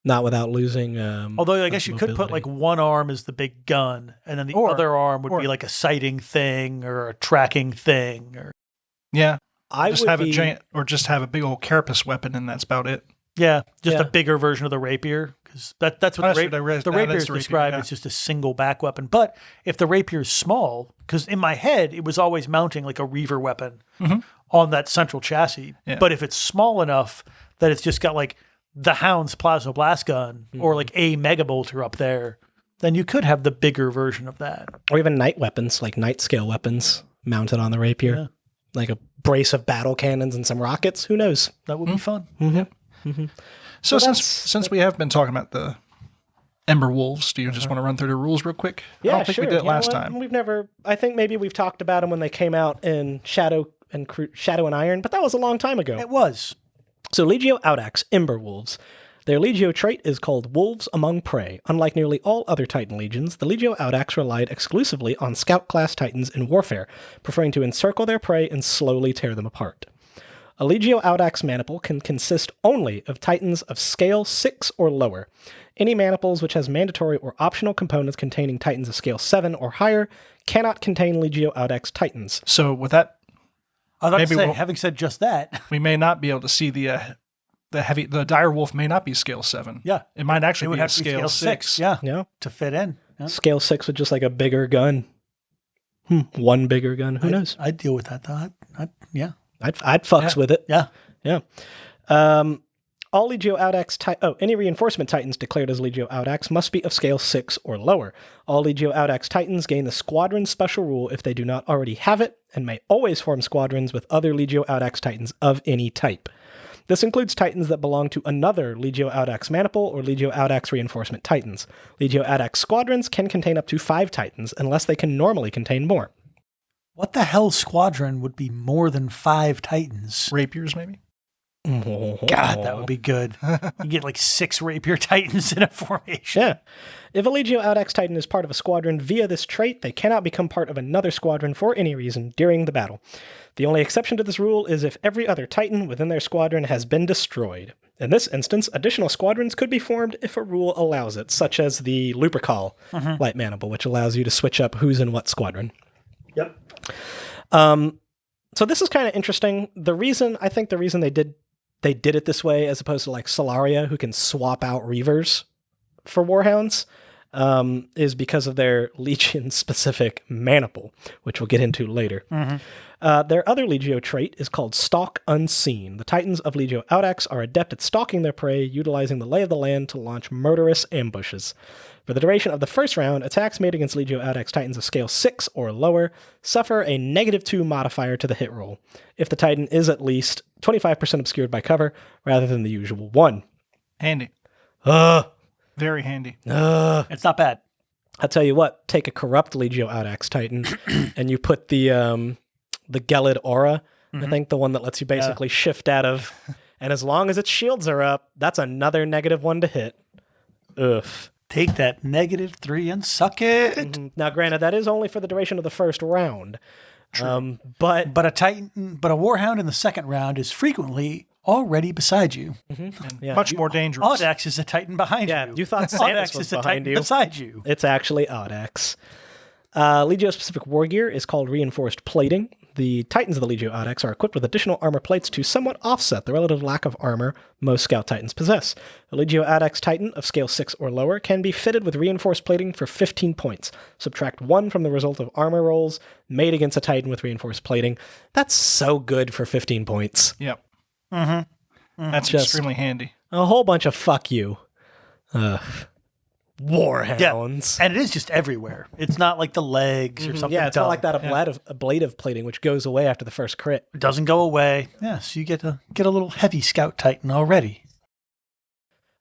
Not without losing. Although I guess you could put like one arm as the big gun, and then the other arm would be like a sighting thing or a tracking thing. Or Yeah. I Just would have be, a giant, or just have a big old carapace weapon, and that's about it. yeah, just Yeah. a bigger version of the rapier, because that's what That's the what I read. the That rapier is is the rapier, described yeah. as just a single back weapon. But if the rapier is small, because in my head it was always mounting like a Reaver weapon on that central chassis. Yeah. But if it's small enough that it's just got like the Hound's plasma blast gun or like a mega bolter up there, then you could have the bigger version of that. or even night weapons, like night scale weapons mounted on the rapier, Yeah. like a brace of battle cannons and some rockets. Who knows? That would be fun. So since we have been talking about the Ember Wolves. Do you just want to run through the rules real quick? Yeah, I don't think sure. we did it You know last what? time. We've never. I think maybe we've talked about them when they came out in Shadow and Iron, but that was a long time ago. It was. So Legio Audax, Ember Wolves. Their Legio trait is called Wolves Among Prey. Unlike nearly all other Titan legions, the Legio Audax relied exclusively on Scout-class Titans in warfare, preferring to encircle their prey and slowly tear them apart. A Legio Audax maniple can consist only of Titans of scale 6 or lower. Any maniples which has mandatory or optional components containing Titans of scale 7 or higher cannot contain Legio Audax Titans. So with that, I was about to Maybe say, we'll- having said just that, we may not be able to see the dire wolf may not be scale 7. yeah, It might it actually would be have a to be scale, scale 6. Yeah, Yeah. to fit in. Yeah. Scale 6 with just like a bigger gun. One bigger gun. Who knows? I'd deal with that, though. Yeah. I'd fucks with it. Yeah. Yeah. All Legio Audax any reinforcement Titans declared as Legio Audax must be of scale 6 or lower. All Legio Audax Titans gain the Squadron special rule if they do not already have it, and may always form squadrons with other Legio Audax Titans of any type. This includes Titans that belong to another Legio Audax maniple or Legio Audax reinforcement Titans. Legio Audax squadrons can contain up to 5 Titans, unless they can normally contain more. What the hell squadron would be more than 5 Titans? Rapiers, maybe? God, that would be good. You get like 6 rapier Titans in a formation. Yeah. If a Legio Audax Titan is part of a squadron via this trait, they cannot become part of another squadron for any reason during the battle. The only exception to this rule is if every other Titan within their squadron has been destroyed. In this instance, additional squadrons could be formed if a rule allows it, such as the Lupercal light maniple, which allows you to switch up who's in what squadron. Yep. So this is kind of interesting. I think the reason they did it this way, as opposed to like Solaria, who can swap out Reavers for Warhounds, is because of their Legion-specific maniple, which we'll get into later. Their other Legio trait is called Stalk Unseen. The Titans of Legio Audax are adept at stalking their prey, utilizing the lay of the land to launch murderous ambushes. For the duration of the first round, attacks made against Legio Audax Titans of scale 6 or lower suffer a -2 modifier to the hit roll, if the Titan is at least 25% obscured by cover, rather than the usual 1. Handy. Very handy. It's not bad. I'll tell you what, take a corrupt Legio Audax Titan, and you put the Gelid Aura, I think the one that lets you basically shift out of, and as long as its shields are up, that's another -1 to hit. Ugh. Take that -3 and suck it. Now, granted, that is only for the duration of the first round. But But a Warhound in the second round is frequently already beside you. yeah, Much more dangerous. Audax is a Titan behind yeah, you. you thought Sanus Audax was is a behind Titan you. beside you. It's actually Audax. Legio-specific war gear is called reinforced plating. The Titans of the Legio Audax are equipped with additional armor plates to somewhat offset the relative lack of armor most Scout Titans possess. A Legio Audax Titan of scale 6 or lower can be fitted with reinforced plating for 15 points. Subtract 1 from the result of armor rolls made against a Titan with reinforced plating. That's so good for 15 points. Yep. That's Just- extremely handy. A whole bunch of fuck you. Warhounds. And it is just everywhere. It's not like the legs or something. Yeah, it's dumb. not like that ablative plating, which goes away after the first crit. It doesn't go away. Yeah, so you get a little heavy Scout Titan already.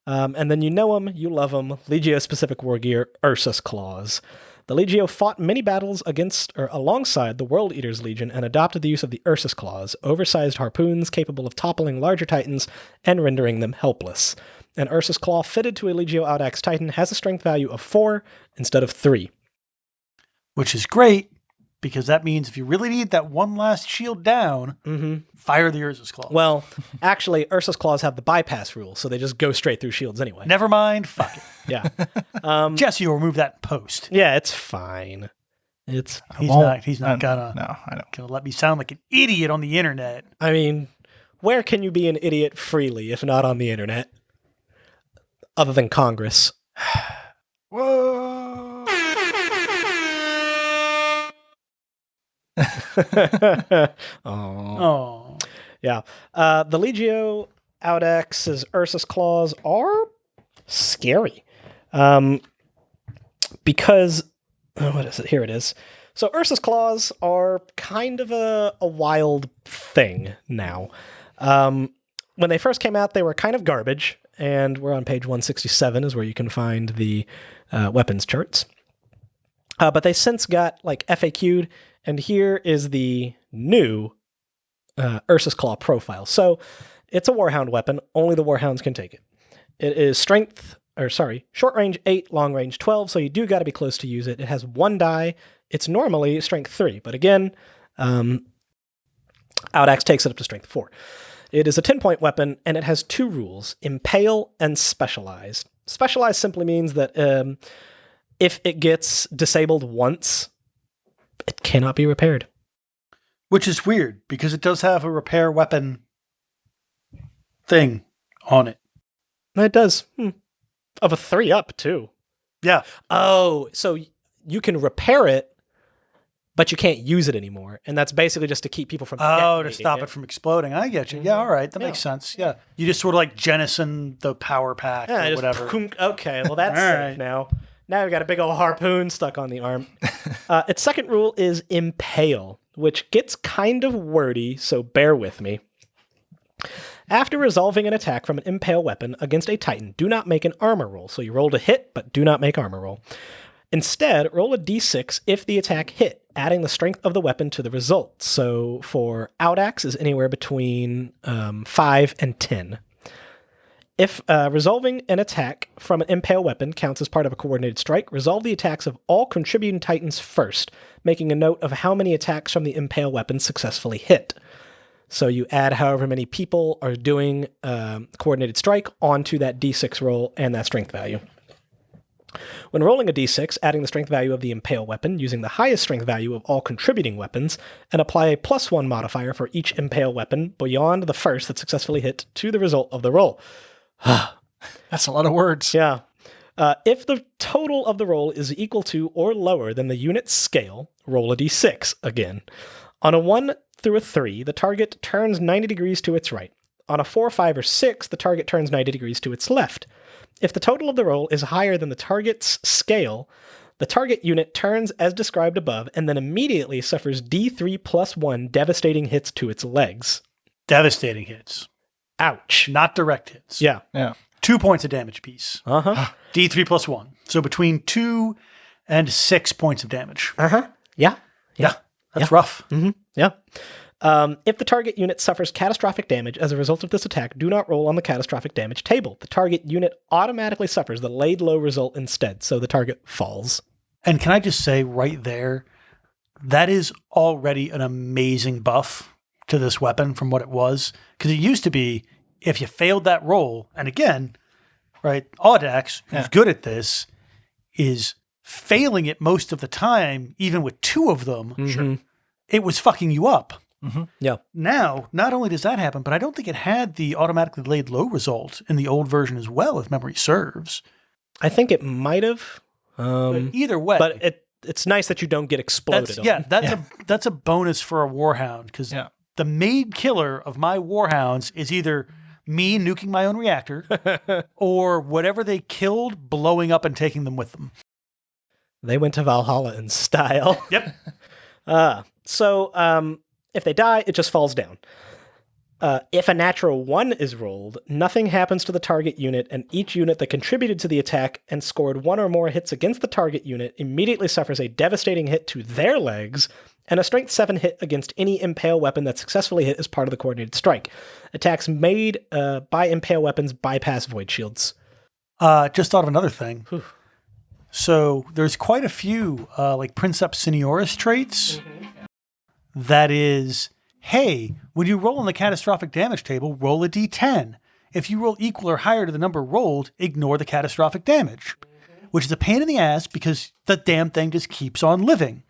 And then you know him, you love him. Legio-specific war gear, Ursus Claws. The Legio fought many battles against or alongside the World Eaters Legion and adopted the use of the Ursus Claws, oversized harpoons capable of toppling larger Titans and rendering them helpless. An Ursus Claw fitted to a Legio Audax Titan has a strength value of 4 instead of 3. Which is great, because that means if you really need that one last shield down, fire the Ursus Claw. Well, actually, Ursus Claws have the bypass rule, so they just go straight through shields anyway. Never mind. Fuck it. Yeah. Jesse will remove that in post. Yeah, it's fine. He's He's not gonna, No, I don't. gonna let me sound like an idiot on the internet. I mean, where can you be an idiot freely if not on the internet? Other than Congress. Whoa. Oh. Yeah. The Legio Audex's Ursus Claws are scary. Because, what is it? Here it is. So Ursus Claws are kind of a wild thing now. When they first came out, they were kind of garbage, and we're on page 167 is where you can find the weapons charts. But they since got like FAQ'd, and here is the new Ursus Claw profile. So it's a Warhound weapon. Only the Warhounds can take it. It is short range 8, long range 12, so you do got to be close to use it. It has 1 die. It's normally strength 3, but again, Audax takes it up to strength 4. It is a 10-point weapon, and it has 2 rules, Impale and Specialize. Specialize simply means that if it gets disabled once, it cannot be repaired. Which is weird, because it does have a repair weapon thing on it. It does. Of a 3-up, too. Yeah. Oh, so you can repair it, but you can't use it anymore. And that's basically just to keep people from to stop it from exploding. I get you. Yeah, all right. That makes sense. Yeah. You just sort of like jettison the power pack or whatever. Okay, well, that's safe right. now. Now we've got a big old harpoon stuck on the arm. Its second rule is Impale, which gets kind of wordy, so bear with me. After resolving an attack from an Impale weapon against a Titan, do not make an armor roll. So you roll to hit, but do not make armor roll. Instead, roll a d6 if the attack hit, adding the strength of the weapon to the result. So for Audax is anywhere between 5 and 10. If resolving an attack from an Impale weapon counts as part of a coordinated strike, resolve the attacks of all contributing Titans first, making a note of how many attacks from the Impale weapon successfully hit. So you add however many people are doing coordinated strike onto that d6 roll and that strength value. When rolling a d6, adding the strength value of the Impale weapon using the highest strength value of all contributing weapons, and apply a +1 modifier for each Impale weapon beyond the first that successfully hit to the result of the roll. That's a lot of words. Yeah. If the total of the roll is equal to or lower than the unit's scale, roll a d6 again. On a 1 through a 3, the target turns 90 degrees to its right. On a 4, 5, or 6, the target turns 90 degrees to its left. If the total of the roll is higher than the target's scale, the target unit turns as described above and then immediately suffers D3 + 1 devastating hits to its legs. Devastating hits. Ouch. Not direct hits. Yeah. 2 points of damage apiece. D3 + 1. So between 2 and 6 points of damage. Yeah. That's rough. Yeah. If the target unit suffers catastrophic damage as a result of this attack, do not roll on the catastrophic damage table. The target unit automatically suffers the laid low result instead, so the target falls. And can I just say right there, that is already an amazing buff to this weapon from what it was. Because it used to be, if you failed that roll, and again, right, Audax, who's good at this, is failing it most of the time, even with 2 of them, it was fucking you up. Yeah. Now, not only does that happen, but I don't think it had the automatically laid low result in the old version as well, if memory serves. I think it might have. But either way. But it's nice that you don't get exploded on. That's a bonus for a Warhound, because the maid killer of my Warhounds is either me nuking my own reactor or whatever they killed blowing up and taking them with them. They went to Valhalla in style. Yep. So if they die, it just falls down. If a natural 1 is rolled, nothing happens to the target unit, and each unit that contributed to the attack and scored 1 or more hits against the target unit immediately suffers a devastating hit to their legs and a strength 7 hit against any Impale weapon that successfully hit as part of the coordinated strike. Attacks made by Impale weapons bypass void shields. Just thought of another thing. So there's quite a few like Princeps Senioris traits. That is, hey, when you roll on the catastrophic damage table, roll a d10. If you roll equal or higher to the number rolled, ignore the catastrophic damage, which is a pain in the ass because the damn thing just keeps on living.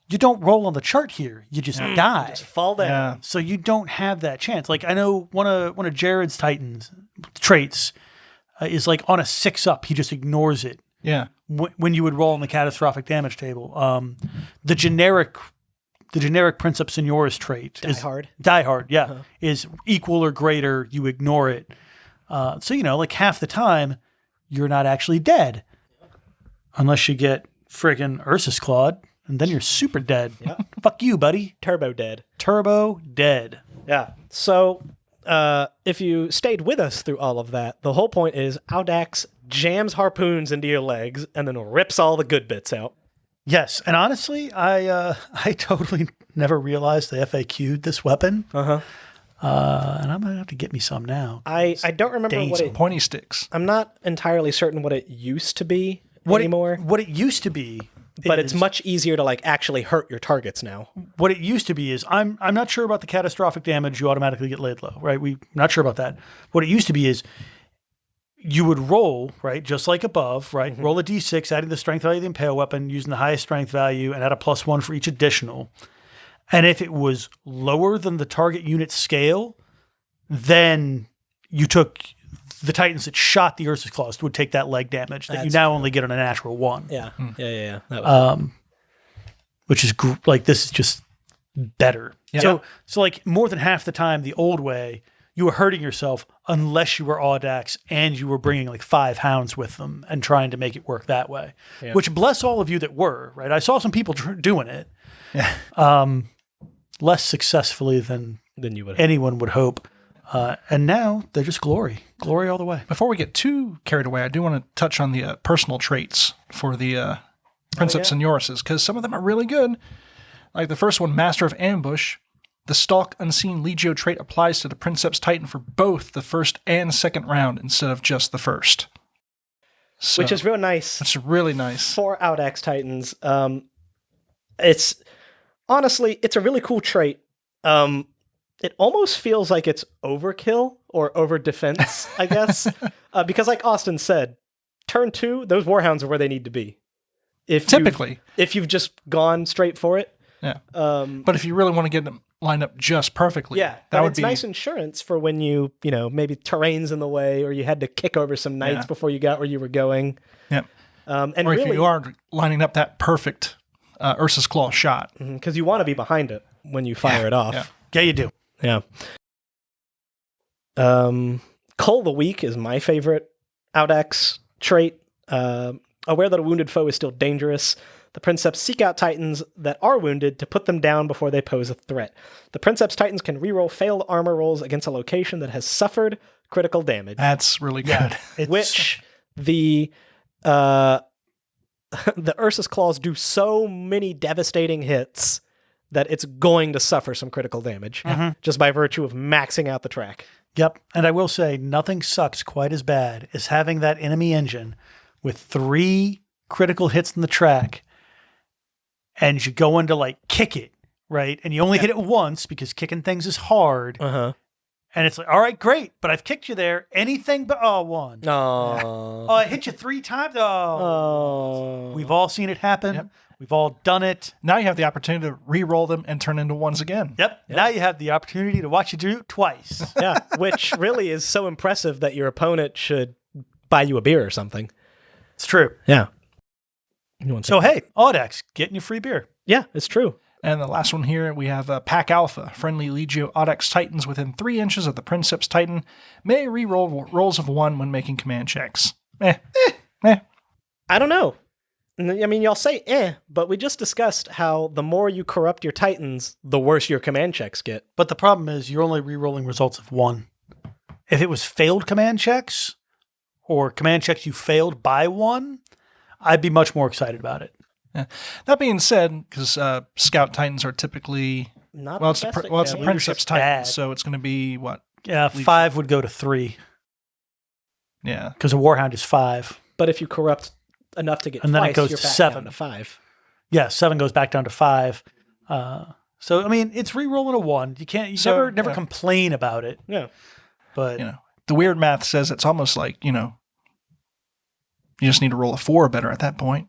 You don't roll on the chart here. You just die. Just fall down. So you don't have that chance. Like I know one of Jared's Titans traits is like on a 6-up, he just ignores it. Yeah. When you would roll on the catastrophic damage table. The generic Princeps Senioris trait is Die Hard, is equal or greater, you ignore it. So, like half the time, you're not actually dead. Unless you get friggin' Ursus Clawed, and then you're super dead. Fuck you, buddy. Turbo dead. Turbo dead. Yeah. So if you stayed with us through all of that, the whole point is Audax jams harpoons into your legs and then rips all the good bits out. Yes, and honestly, I totally never realized they FAQ'd this weapon. Uh-huh. And I'm gonna have to get me some now. I don't remember what it... Pointy sticks. I'm not entirely certain what it used to be anymore. What it used to be, but it's much easier to like actually hurt your targets now. What it used to be is I'm not sure about the catastrophic damage you automatically get laid low, right? We're not sure about that. What it used to be is you would roll, right, just like above, right? Mm-hmm. Roll a d6, adding the strength value of the impale weapon, using the highest strength value, and add a +1 for each additional. And if it was lower than the target unit scale, then you took the Titans that shot the Ursus Claws would take that leg damage that you now only get on a natural 1. Yeah, yeah. That was which is like, this is just better. Yeah. So like more than half the time, the old way, you were hurting yourself unless you were Audax and you were bringing like 5 hounds with them and trying to make it work that way. Yeah. Which bless all of you that were, right? I saw some people doing it. Yeah. Less successfully than you would anyone would hope. And now they're just glory all the way. Before we get too carried away, I do want to touch on the personal traits for the Princeps and Seniorises, because some of them are really good. Like the first one, Master of Ambush. The Stalk Unseen Legio trait applies to the Princeps Titan for both the first and second round instead of just the first. So, which is real nice. It's really nice. For Audax Titans. It's honestly, it's a really cool trait. It almost feels like it's overkill or over defense, I guess. Because like Austin said, turn 2, those Warhounds are where they need to be. Typically. If you've just gone straight for it. Yeah. But if you really want to get them lined up just perfectly, that would be nice insurance for when you maybe terrain's in the way or you had to kick over some knights before you got where you were going. Yeah. And or if you are lining up that perfect Ursus Claw shot. Because you want to be behind it when you fire it off. Yeah, you do. Yeah. Cull the Weak is my favorite Audax trait. Aware that a wounded foe is still dangerous, the Princeps seek out Titans that are wounded to put them down before they pose a threat. The Princeps Titans can reroll failed armor rolls against a location that has suffered critical damage. That's really good. Which the Ursus Claws do so many devastating hits that it's going to suffer some critical damage just by virtue of maxing out the track. Yep. And I will say, nothing sucks quite as bad as having that enemy engine with 3 critical hits in the track and you go in to like kick it, right? And you only hit it once because kicking things is hard. And it's like, all right, great, but I've kicked you there. Anything but 1. Oh, I hit you 3 times. Oh. We've all seen it happen. Yep. We've all done it. Now you have the opportunity to re-roll them and turn into 1s again. Yep. Now you have the opportunity to watch you do it twice. which really is so impressive that your opponent should buy you a beer or something. It's true. Yeah. So, hey, Audax, getting you free beer. Yeah, it's true. And the last one here, we have Pack Alpha. Friendly Legio Audax Titans within 3 inches of the Princeps Titan may re-roll rolls of 1 when making command checks. I don't know. I mean, y'all say but we just discussed how the more you corrupt your Titans, the worse your command checks get. But the problem is you're only re-rolling results of 1. If it was failed command checks or command checks you failed by 1, I'd be much more excited about it. Yeah. That being said, because Scout Titans are typically it's the Princeps Titan, so it's going to be what? Yeah, 5 would go to 3. Yeah, because a Warhound is 5. But if you corrupt enough to get and twice, then it goes you're to back 7 down to 5. Yeah, 7 goes back down to 5. So I mean, it's re-rolling a 1. You never complain about it. Yeah, but the weird math says it's almost like you just need to roll a 4 better at that point.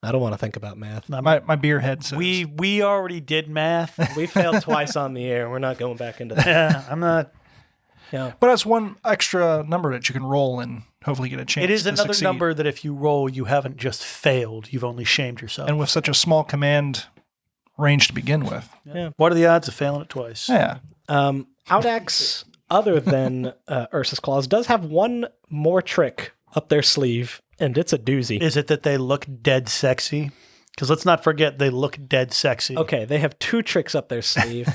I don't want to think about math. My beer head says we already did math. We failed twice on the air. We're not going back into that. Yeah, I'm not. Yeah, but that's one extra number that you can roll and hopefully get a chance. It is to another succeed. number that if you roll, you haven't just failed; you've only shamed yourself. And with such a small command range to begin with, what are the odds of failing it twice? Yeah, Audax, other than Ursus Claws, does have one more trick up their sleeve, and it's a doozy. Is it that they look dead sexy? Because let's not forget, they look dead sexy. Okay, they have 2 tricks up their sleeve.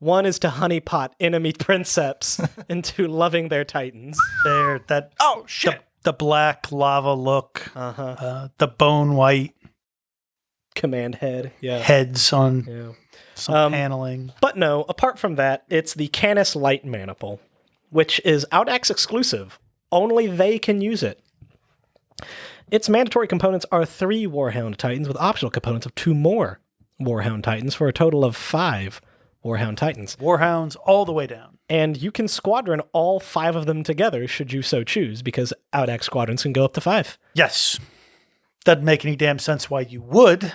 One is to honeypot enemy princeps into loving their titans. There, that Oh, shit. the black lava look, the bone white Command head. Yeah. heads on Yeah. some paneling. But no, apart from that, it's the Canis Light Maniple, which is Audax exclusive. Only they can use it. Its mandatory components are 3 Warhound Titans with optional components of 2 more Warhound Titans for a total of 5 Warhound Titans. Warhounds all the way down. And you can squadron all 5 of them together should you so choose, because Audax squadrons can go up to 5. Yes. Doesn't make any damn sense why you would,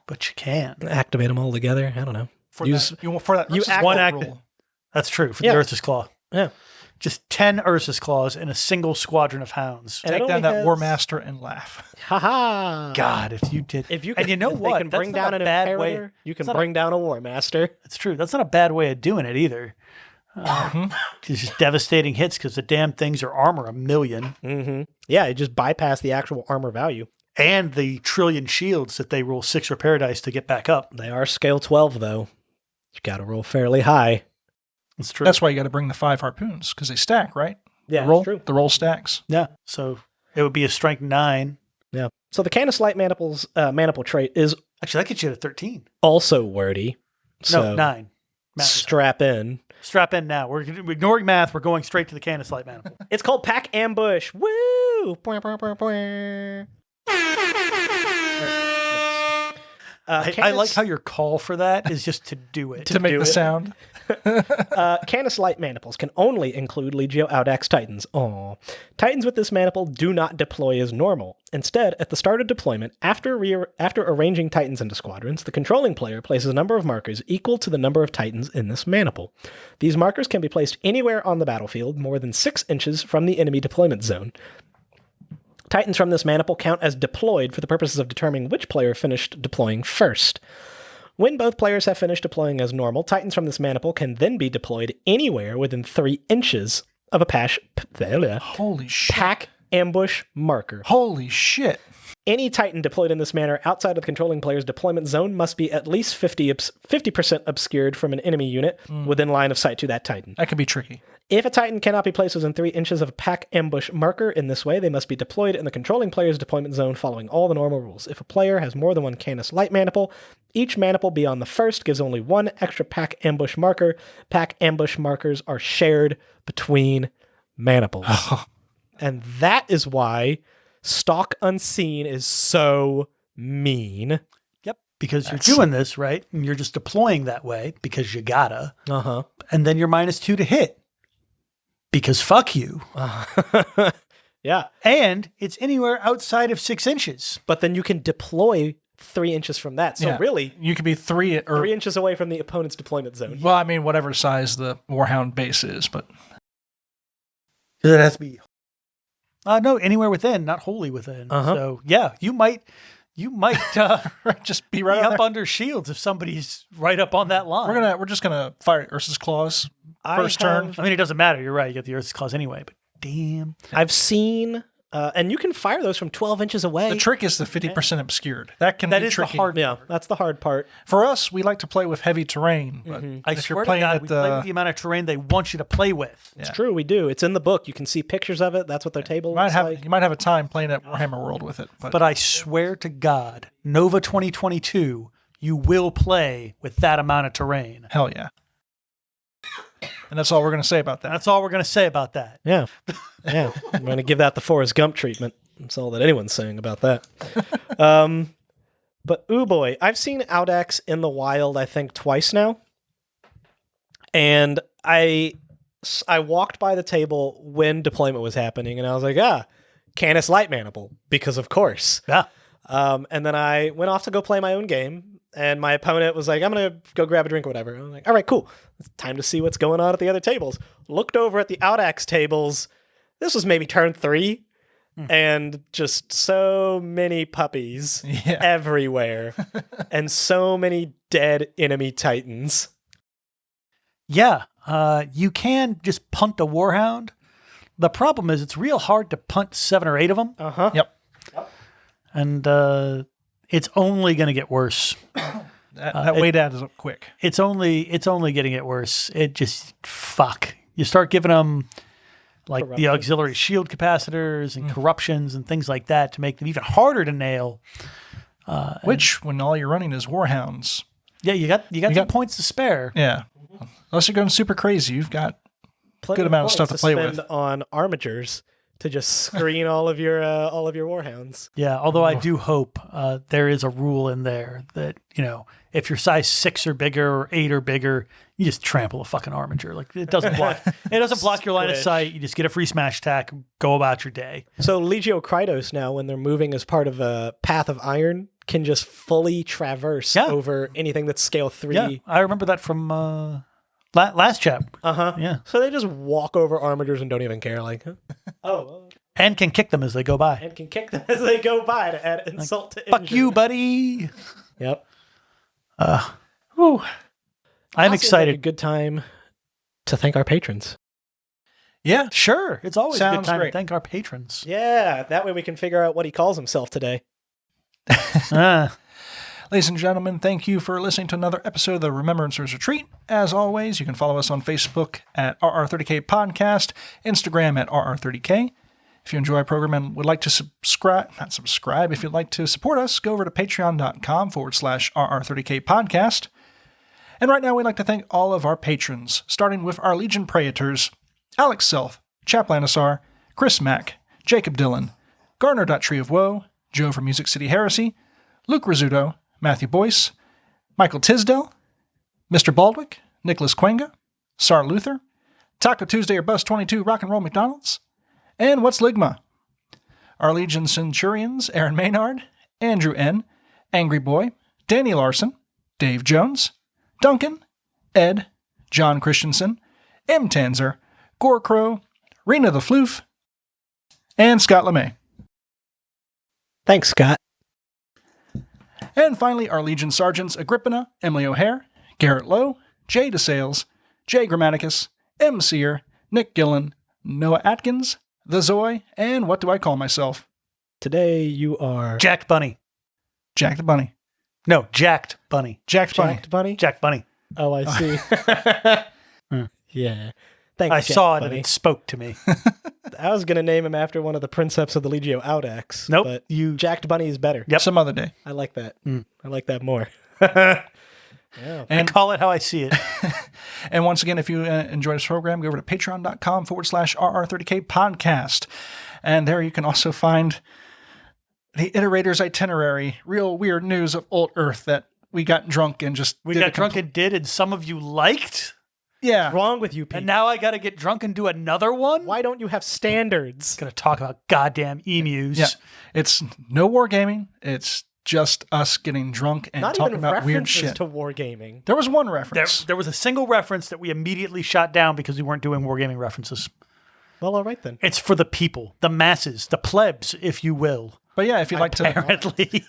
but you can. Activate them all together. I don't know. For that you Ursus act- One Claw act. rule. That's true for Yeah. the Ursus Claw. Yeah. Just 10 Ursus Claws in a single squadron of hounds. And it Take down only that has- War Master and laugh. Haha. God, if you did. If you and you know if what? they can That's bring not down a an bad Imperator, way. you can It's not bring down a War Master. It's true. That's not a bad way of doing it either. It's just devastating hits because the damn things are armor 1,000,000. Mm-hmm. Yeah, it just bypass the actual armor value. And the trillion shields that they roll 6 repair dice to get back up. They are scale 12, though. You got to roll fairly high. That's true. That's why you got to bring the 5 harpoons, because they stack, right? Yeah, the roll, that's true. The roll stacks. Yeah. So it would be a strength 9. Yeah. So the Canis Light Maniple's Maniple trait is Actually, that gets you to 13. also wordy. So No, 9. Math is- strap in. Strap in now. We're ignoring math. We're going straight to the Canis Light Maniple. It's called Pack Ambush. Woo! Bwah, bwah, bwah, bwah. I Canis- like how your call for that is just to do it. To make do the it. sound. Canis Light Maniples can only include Legio Audax Titans. Aww. Titans with this maniple do not deploy as normal. Instead, at the start of deployment, after arranging Titans into squadrons, the controlling player places a number of markers equal to the number of Titans in this maniple. These markers can be placed anywhere on the battlefield more than 6 inches from the enemy deployment zone. Titans from this maniple count as deployed for the purposes of determining which player finished deploying first. When both players have finished deploying as normal, Titans from this maniple can then be deployed anywhere within 3 inches of a Holy shit. pack ambush marker. Holy shit. Any Titan deployed in this manner outside of the controlling player's deployment zone must be at least 50% obscured from an enemy unit within line of sight to that Titan. That could be tricky. If a Titan cannot be placed within 3 inches of a pack ambush marker in this way, they must be deployed in the controlling player's deployment zone following all the normal rules. If a player has more than 1 Canis Light Maniple, each maniple beyond the first gives only 1 extra pack ambush marker. Pack ambush markers are shared between maniples. And that is why Stalk Unseen is so mean. Yep. Because you're doing this, right? And you're just deploying that way because you gotta. Uh-huh. And then you're -2 to hit. Because fuck you. Yeah. And it's anywhere outside of 6 inches. But then you can deploy 3 inches from that. So Yeah. really, You could be 3 or 3 inches away from the opponent's deployment zone. well, I mean, whatever size the Warhound base is, but It has to be. No, anywhere within, not wholly within. Uh-huh. So yeah, you might just be be right up up there. under shields if somebody's right up on that line. We're just gonna fire Ursus Claws first turn. I mean, it doesn't matter. You're right. You get the Earth's Claws anyway, but damn. I've seen, and you can fire those from 12 inches away. The trick is the 50% obscured. That can That be is tricky. the hard. Yeah, that's the hard part. For us, we like to play with heavy terrain, but I if swear you're to playing God, at we play with the amount of terrain they want you to play with. It's true, we do. It's in the book. You can see pictures of it. That's what their table you might looks have like. you might have a time playing at Warhammer World with it, but, But I swear to God, Nova 2022, you will play with that amount of terrain. hell yeah. And that's all we're gonna say about that. That's all we're going to say about that. Yeah. Yeah. I'm going to give that the Forrest Gump treatment. That's all that anyone's saying about that. But, ooh boy, I've seen Audax in the wild, I think, twice now. And I walked by the table when deployment was happening, and I was like, Canis Light Maniple, because of course. Yeah. And then I went off to go play my own game, and my opponent was like, I'm going to go grab a drink or whatever. I'm like, all right, cool. It's time to see what's going on at the other tables. Looked over at the Audax tables. This was maybe turn 3, and just so many puppies everywhere, and so many dead enemy Titans. Yeah. You can just punt a Warhound. The problem is it's real hard to punt 7 or 8 of them. Uh-huh. Yep. And it's only going to get worse. That weight adds up quick. It's only getting it worse. It just fuck. You start giving them like the auxiliary shield capacitors and corruptions and things like that to make them even harder to nail. Which, when all you're running is Warhounds. Yeah, you got some points to spare. Yeah. Unless you're going super crazy, you've got a good amount of stuff to play with. On Armigers to just screen all of your Warhounds. Yeah, although I do hope there is a rule in there that, if you're size 6 or bigger or 8 or bigger, you just trample a fucking Armiger. Like it doesn't block your line of sight. You just get a free smash attack, go about your day. So Legio Kratos now, when they're moving as part of a Path of Iron, can just fully traverse over anything that's scale 3. Yeah, I remember that from last chap. Yeah. So they just walk over Armigers and don't even care. Like, and can kick them as they go by. And can kick them as they go by to add insult to Fuck injury. you, buddy. Yep. I'm excited. Like a good time to thank our patrons. Yeah. Sure. It's always a good Sounds time great. to thank our patrons. Yeah, that way we can figure out what he calls himself today. Ladies and gentlemen, thank you for listening to another episode of the Remembrancers Retreat. As always, you can follow us on Facebook at RR30K Podcast, Instagram at RR30K. If you enjoy our program and would like to if you'd like to support us, go over to patreon.com/RR30K Podcast. And right now, we'd like to thank all of our patrons, starting with our Legion Praetors, Alex Self, Chaplanisar, Chris Mack, Jacob Dillon, Garner.Tree of Woe, Joe from Music City Heresy, Luke Rizzuto, Matthew Boyce, Michael Tisdell, Mr. Baldwick, Nicholas Quenga, Sar Luther, Taco Tuesday or Bus 22 Rock and Roll McDonald's, and What's Ligma? Our Legion Centurions, Aaron Maynard, Andrew N., Angry Boy, Danny Larson, Dave Jones, Duncan, Ed, John Christensen, M. Tanzer, Gore Crow, Rena the Floof, and Scott LeMay. Thanks, Scott. And finally, our Legion Sergeants Agrippina, Emily O'Hare, Garrett Lowe, Jay DeSales, Jay Grammaticus, M. Sear, Nick Gillen, Noah Atkins, The Zoe, and what do I call myself? Today you are... Jack Bunny. Jack the Bunny. No, Jacked Bunny. Jacked Bunny. Jacked Bunny? Jack Bunny. Oh, I see. Yeah. Thanks, I Jack saw it Bunny. and it spoke to me. I was going to name him after one of the Princeps of the Legio Audax. Nope, But Jacked Bunny is better. Yep. Some other day. I like that. I like that more. Yeah. I call it how I see it. And once again, if you enjoy this program, go over to patreon.com/RR30K Podcast. And there you can also find the Iterator's itinerary, real weird news of old Earth that we got drunk and just and some of you liked. Yeah. What's wrong with you people? And now I got to get drunk and do another one? Why don't you have standards? Going to talk about goddamn emus. Yeah. It's no wargaming. It's just us getting drunk and Not talking even about weird references shit. to wargaming. There was one reference. There was a single reference that we immediately shot down because we weren't doing wargaming references. Well, all right then. It's for the people, the masses, the plebs, if you will. But yeah, if you'd like to... Apparently.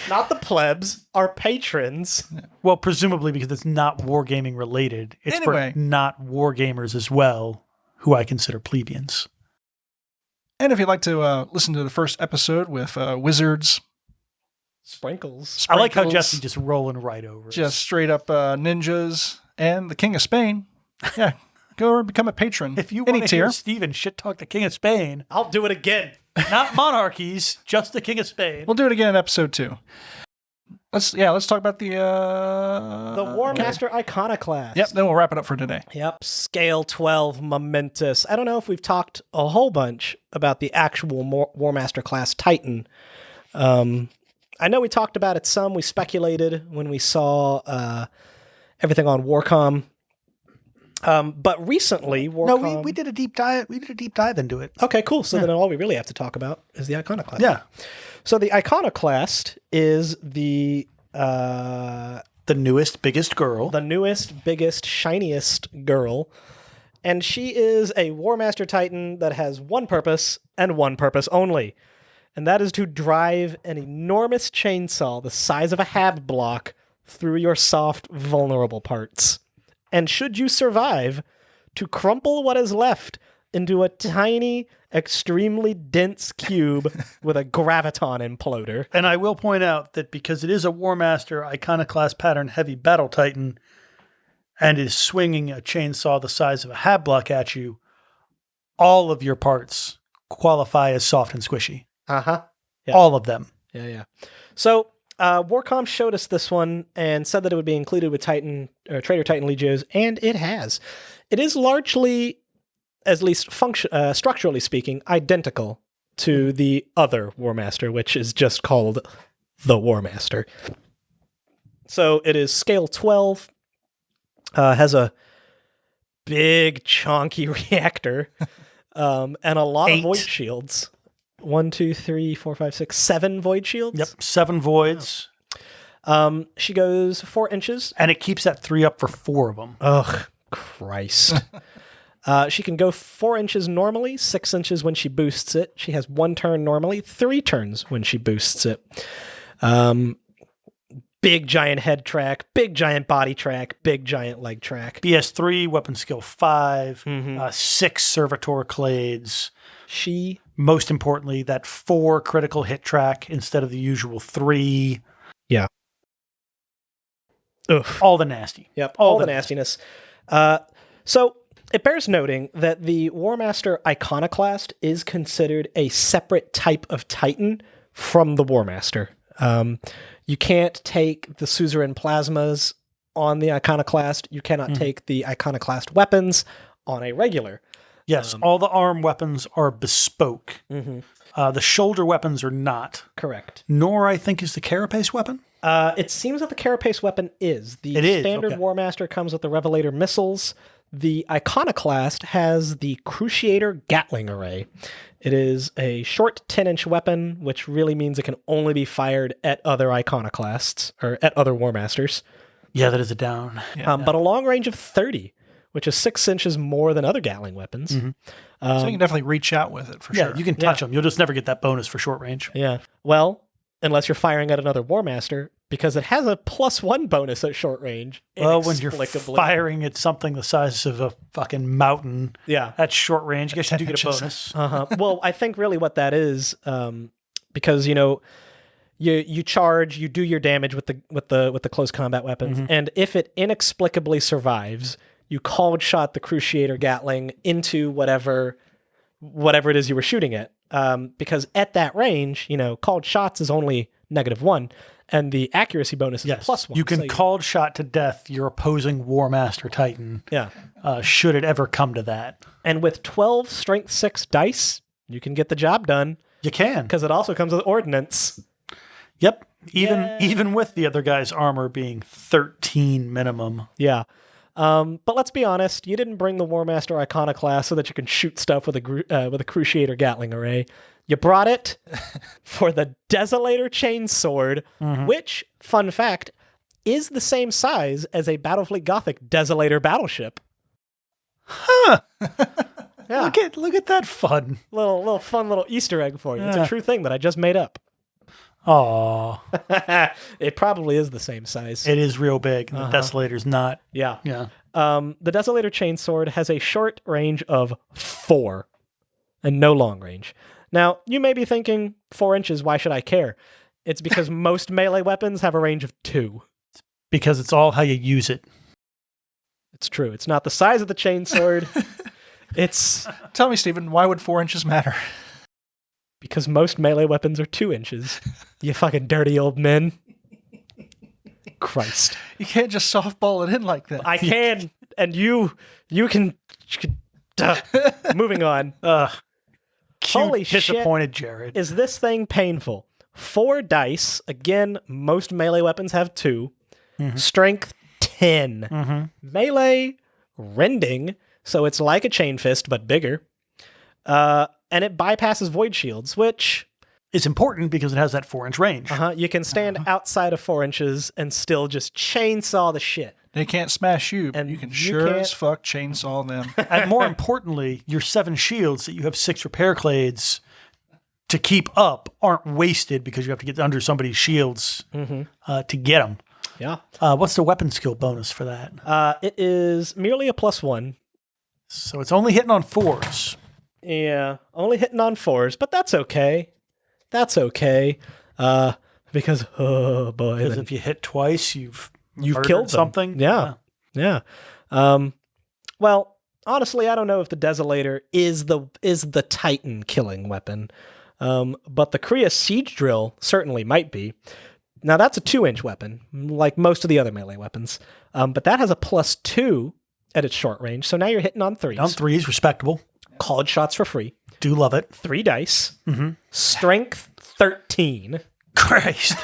Not the plebs, our patrons. Well, presumably because it's not wargaming related. It's Anyway. for not wargamers as well, who I consider plebeians. And if you'd like to listen to the first episode with wizards... Sprinkles. I like how Sprinkles, Jesse just rolling right over it. just straight up ninjas, and the King of Spain. Yeah, go over and become a patron. If you any want to tier. hear Steven shit talk the King of Spain, I'll do it again. not monarchies, just the King of Spain. We'll do it again in episode 2. Let's talk about the War Master Iconoclast. Yep, then we'll wrap it up for today. Yep, scale 12, momentous. I don't know if we've talked a whole bunch about the actual War Master class Titan. I know we talked about it some. We speculated when we saw everything on Warcom. But recently, Warcom... No, we did a deep dive. We did a deep dive into it. Okay, cool. So then all we really have to talk about is the Iconoclast. Yeah. So the Iconoclast is the newest, biggest girl. the newest, biggest, shiniest girl. And she is a War Master Titan that has one purpose and one purpose only. And that is to drive an enormous chainsaw the size of a hab block through your soft, vulnerable parts. And should you survive, to crumple what is left into a tiny, extremely dense cube with a graviton imploder. And I will point out that because it is a War Master Iconoclast pattern heavy battle titan and is swinging a chainsaw the size of a hab block at you, all of your parts qualify as soft and squishy. Uh-huh. Yeah. All of them. Yeah. So Warcom showed us this one and said that it would be included with Traitor Titan Legios, and it has. It is largely, at least structurally speaking, identical to the other War Master, which is just called the War Master. So it is scale 12, has a big chunky reactor, and a lot of void shields. 1, 2, 3, 4, 5, 6, 7 void shields. Yep, 7 voids. She goes 4 inches. And it keeps that 3 up for 4 of them. Ugh, Christ. She can go 4 inches normally, 6 inches when she boosts it. She has 1 turn normally, 3 turns when she boosts it. Big giant head track, big giant body track, big giant leg track. BS3, weapon skill 5, 6 servitor clades. Most importantly, that 4 critical hit track instead of the usual 3. Yeah. Ugh. All the nasty. Yep, all the nastiness. So it bears noting that the War Master Iconoclast is considered a separate type of Titan from the War Master. You can't take the suzerain plasmas on the Iconoclast. You cannot take the Iconoclast weapons on a regular. Yes, all the arm weapons are bespoke. The shoulder weapons are not. Correct. Nor, I think, is the carapace weapon. It seems that the carapace weapon is. The standard War Master comes with the Revelator missiles. The Iconoclast has the Cruciator Gatling Array. It is a short 10-inch weapon, which really means it can only be fired at other Iconoclasts, or at other War Masters. Yeah, that is a down. But a long range of 30, which is 6 inches more than other Gatling weapons. So you can definitely reach out with it for sure. Yeah, you can touch them. You'll just never get that bonus for short range. Yeah. Well, unless you're firing at another War Master, because it has a +1 bonus at short range. Well, when you're firing at something the size of a fucking mountain at short range, I guess you do get a bonus. Well, I think really what that is, because, you know, you charge, you do your damage with the close combat weapons, and if it inexplicably survives, you cold shot the Cruciator Gatling into whatever it is you were shooting at. Because at that range, you know, called shots is only -1, and the accuracy bonus is +1. You can called shot to death your opposing War Master Titan. Yeah. Should it ever come to that. And with 12 strength 6 dice, you can get the job done. You can. Because it also comes with ordnance. Yep. Even with the other guy's armor being 13 minimum. Yeah. But let's be honest, you didn't bring the War Master Iconoclast so that you can shoot stuff with a Cruciator Gatling Array. You brought it for the Desolator Chainsword, which, fun fact, is the same size as a Battlefleet Gothic Desolator battleship. Huh. Yeah. Look at that fun. Little fun little Easter egg for you. It's a true thing that I just made up. Aw. It probably is the same size. It is real big. The Desolator's not. Yeah. Yeah. The Desolator Chainsword has a short range of 4 and no long range. Now, you may be thinking, 4 inches, why should I care? It's because most melee weapons have a range of 2. Because it's all how you use it. It's true. It's not the size of the chainsword. It's... Tell me, Stephen, why would 4 inches matter? Because most melee weapons are 2 inches. You fucking dirty old men. Christ. You can't just softball it in like that. I can, and you can... Moving on. Holy disappointed shit. Jared. Is this thing painful? 4 dice. Again, most melee weapons have 2. Strength 10. Melee rending, so it's like a chain fist but bigger. And it bypasses void shields, which is important because it has that 4-inch range. You can stand outside of 4 inches and still just chainsaw the shit. They can't smash you, but And you can you sure can't- as fuck chainsaw them. And more importantly, your 7 shields that you have 6 repair clades to keep up aren't wasted because you have to get under somebody's shields to get them. Yeah. What's the weapon skill bonus for that? It is merely a +1. So it's only hitting on 4s. Yeah, only hitting on 4s, but that's okay. That's okay. Because, oh boy. Because if you hit twice, you've murdered killed them. something. Yeah. Well, honestly, I don't know if the Desolator is the Titan killing weapon. But the Kriya Siege Drill certainly might be. Now, that's a 2-inch weapon, like most of the other melee weapons. But that has a +2 at its short range, so now you're hitting on 3s. On 3s, respectable. Called shots for free. Do love it. 3 dice. Strength 13. Christ.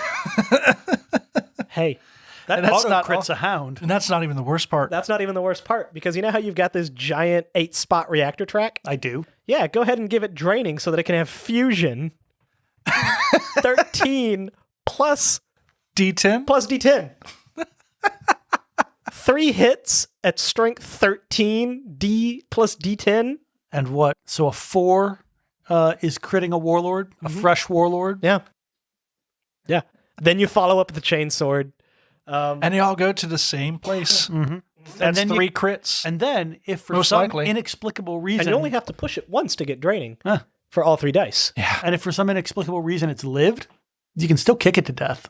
Hey, that And that's Auto not crits a hound. And that's not even the worst part. that's not even the worst part, because you know how you've got this giant 8-spot reactor track? I do. Yeah, go ahead and give it draining so that it can have fusion. 13 plus D10? D10. 3 hits at strength 13, D plus D10. And what? So a 4 is critting a warlord, a fresh warlord. Yeah. Yeah. Then you follow up with the chainsword. And they all go to the same place. And That's then 3 crits. And then, if for Most some likely. inexplicable reason, And you only have to push it once to get draining Huh. for all 3 dice. and if for some inexplicable reason it's lived, you can still kick it to death.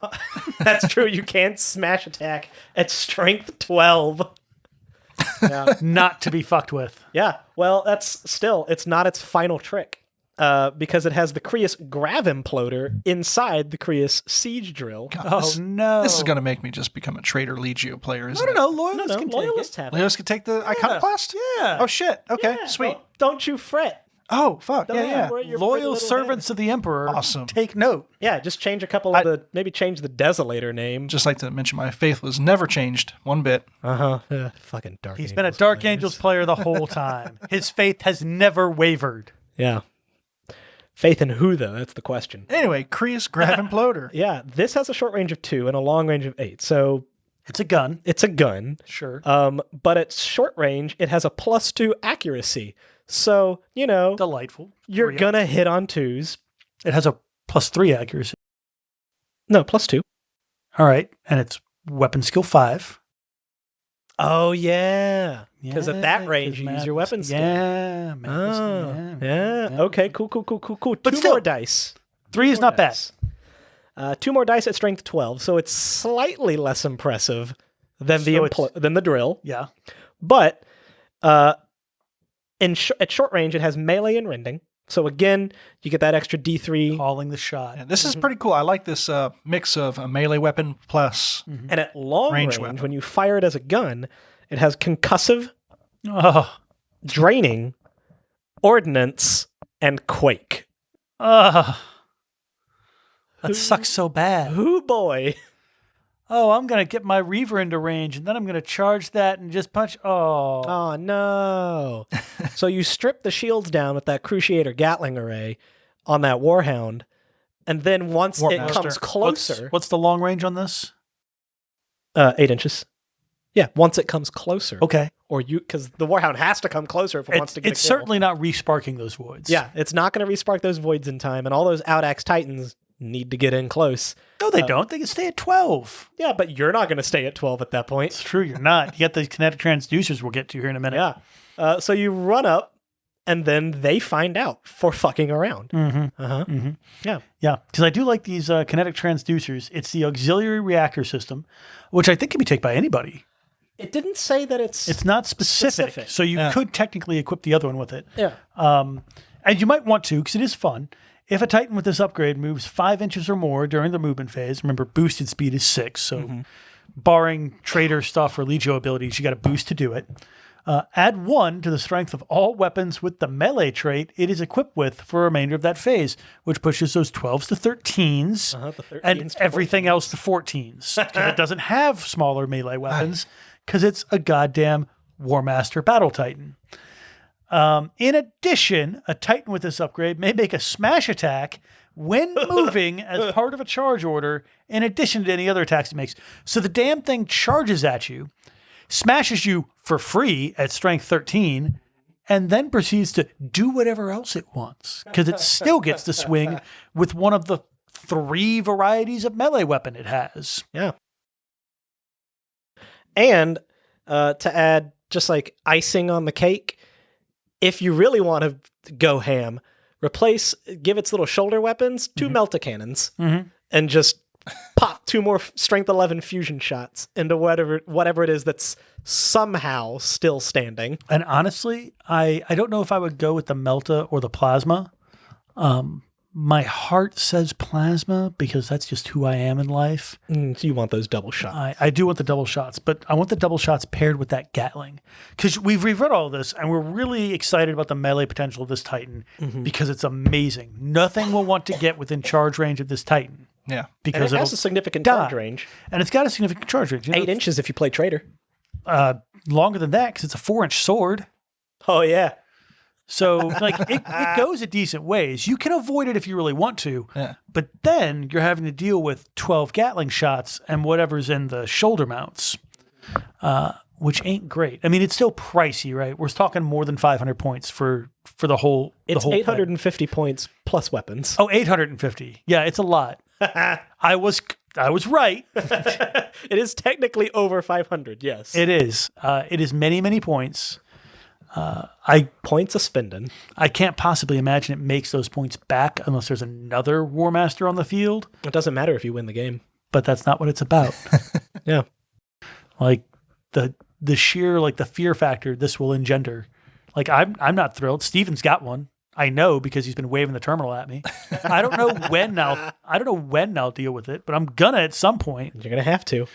That's true. You can't smash attack at strength 12. Yeah. Not to be fucked with. Yeah. Well, it's not its final trick. Because it has the Krius Grav Imploder inside the Krius Siege Drill. Oh, no. This is going to make me just become a Traitor Legio player, isn't I it? don't know. Loyalists No, can loyalists take it. have it. Leos can take the Iconoclast? Yeah. Oh, shit. Okay, Yeah, sweet. Don't you fret. Oh, fuck. Don't Yeah. worry your Loyal pretty little servants of the Emperor. Awesome. Take note. Yeah, just change a couple of maybe change the Desolator name. Just like to mention, my faith was never changed one bit. Uh-huh. Fucking Dark He's been a Dark Angels player the whole time. His faith has never wavered. Yeah. Faith in who, though? That's the question. Anyway, Krius Grav Imploder. Yeah, this has a short range of 2 and a long range of 8. So It's a gun. it's a gun. Sure. But at short range, it has a +2 accuracy. So, Delightful. you're 3. going to hit on 2s. It has a +3 accuracy. No, +2. All right. And it's weapon skill 5. Oh, yeah. Because at that range, 'cause you use madness- your weapon skill. Yeah. Yeah. Okay, cool. But 2 still, more dice. 3 is not bad. 2 more dice at strength 12, so it's slightly less impressive than So than the drill. Yeah. But at short range, it has melee and rending. So again, you get that extra D3. Calling the shot. Yeah, this is pretty cool. I like this mix of a melee weapon plus. And at long Range range, weapon. when you fire it as a gun, it has concussive, Oh. draining, ordnance, and quake. That sucks so bad. Hoo boy. Oh, I'm going to get my Reaver into range, and then I'm going to charge that and just punch. Oh. Oh, no. So you strip the shields down with that Cruciator Gatling array on that Warhound, and then once it Warmaster. comes closer... What's the long range on this? 8 inches. Yeah, once it comes closer. Okay. Or because the Warhound has to come closer if it wants to get It's a kill. certainly not resparking those voids. Yeah, it's not going to respark those voids in time, and all those Audax Titans need to get in close. No, they don't. They can stay at 12. Yeah, but you're not going to stay at 12 at that It's point. true. You're not. You got the kinetic transducers we'll get to here in a minute. Yeah. So you run up, and then they find out for fucking around. Mm-hmm. Uh-huh. Mm-hmm. Yeah. Yeah, because I do like these kinetic transducers. It's the auxiliary reactor system, which I think can be taken by anybody. It didn't say that it's not specific, specific. so you could technically equip the other one with it. Yeah. And you might want to, because it is fun. If a Titan with this upgrade moves 5 inches or more during the movement phase, remember boosted speed is 6, so barring Traitor stuff or Legio abilities, you got a boost to do it. Add 1 to the strength of all weapons with the melee trait it is equipped with for the remainder of that phase, which pushes those 12s to 13s, the 13s and to everything else to 14s. Because it doesn't have smaller melee weapons, because it's a goddamn Warmaster Battle Titan. In addition, a Titan with this upgrade may make a smash attack when moving as part of a charge order, in addition to any other attacks it makes. So the damn thing charges at you, smashes you for free at strength 13, and then proceeds to do whatever else it wants, because it still gets to swing with one of the 3 varieties of melee weapon it has. Yeah. And to add just like icing on the cake, if you really want to go ham. Give its little shoulder weapons 2 melta cannons, and just pop 2 more strength 11 fusion shots into whatever it is that's somehow still standing. And honestly, I don't know if I would go with the Melta or the Plasma. My heart says Plasma because that's just who I am in life. So you want those double shots. I do want the double shots, but I want the double shots paired with that Gatling. Because we've read all this, and we're really excited about the melee potential of this Titan because it's amazing. Nothing will want to get within charge range of this Titan. Yeah. Because it has a significant charge range. And it's got a significant charge range. 8 inches if you play Traitor. Longer than that because it's a 4-inch sword. Oh, yeah. So, like, it goes a decent ways. You can avoid it if you really want to, but then you're having to deal with 12 Gatling shots and whatever's in the shoulder mounts, which ain't great. I mean, it's still pricey, right? We're talking more than 500 points for the whole. It's the whole 850 points plus weapons. Oh, 850. Yeah, it's a lot. I was right. It is technically over 500. Yes, It is. It is many, many points. Points a spending. I can't possibly imagine it makes those points back unless there's another War Master on the field. It doesn't matter if you win the game. But that's not what it's about. Yeah. Like the sheer, like the fear factor this will engender. Like I'm not thrilled. Steven's got one. I know because he's been waving the terminal at me. I don't know when I'll deal with it, but I'm gonna at some point. You're gonna have to.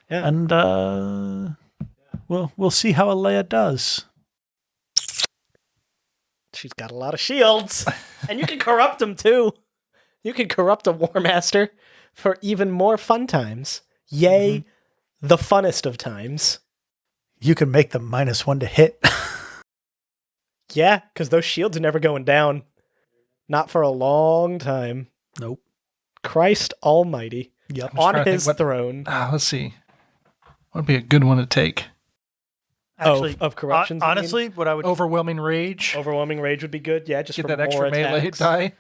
Yeah. And we'll see how Alea does. She's got a lot of shields, and you can corrupt them too. You can corrupt a War Master for even more fun times. Yay, the funnest of times. You can make them -1 to hit. Yeah, because those shields are never going down. Not for a long time. Nope. Christ almighty. Yep. On his throne. Let's see. What would be a good one to take? Actually, of corruptions. Honestly, what I would Overwhelming Rage. Overwhelming Rage would be good. Yeah, just Get for that more extra melee attacks. die.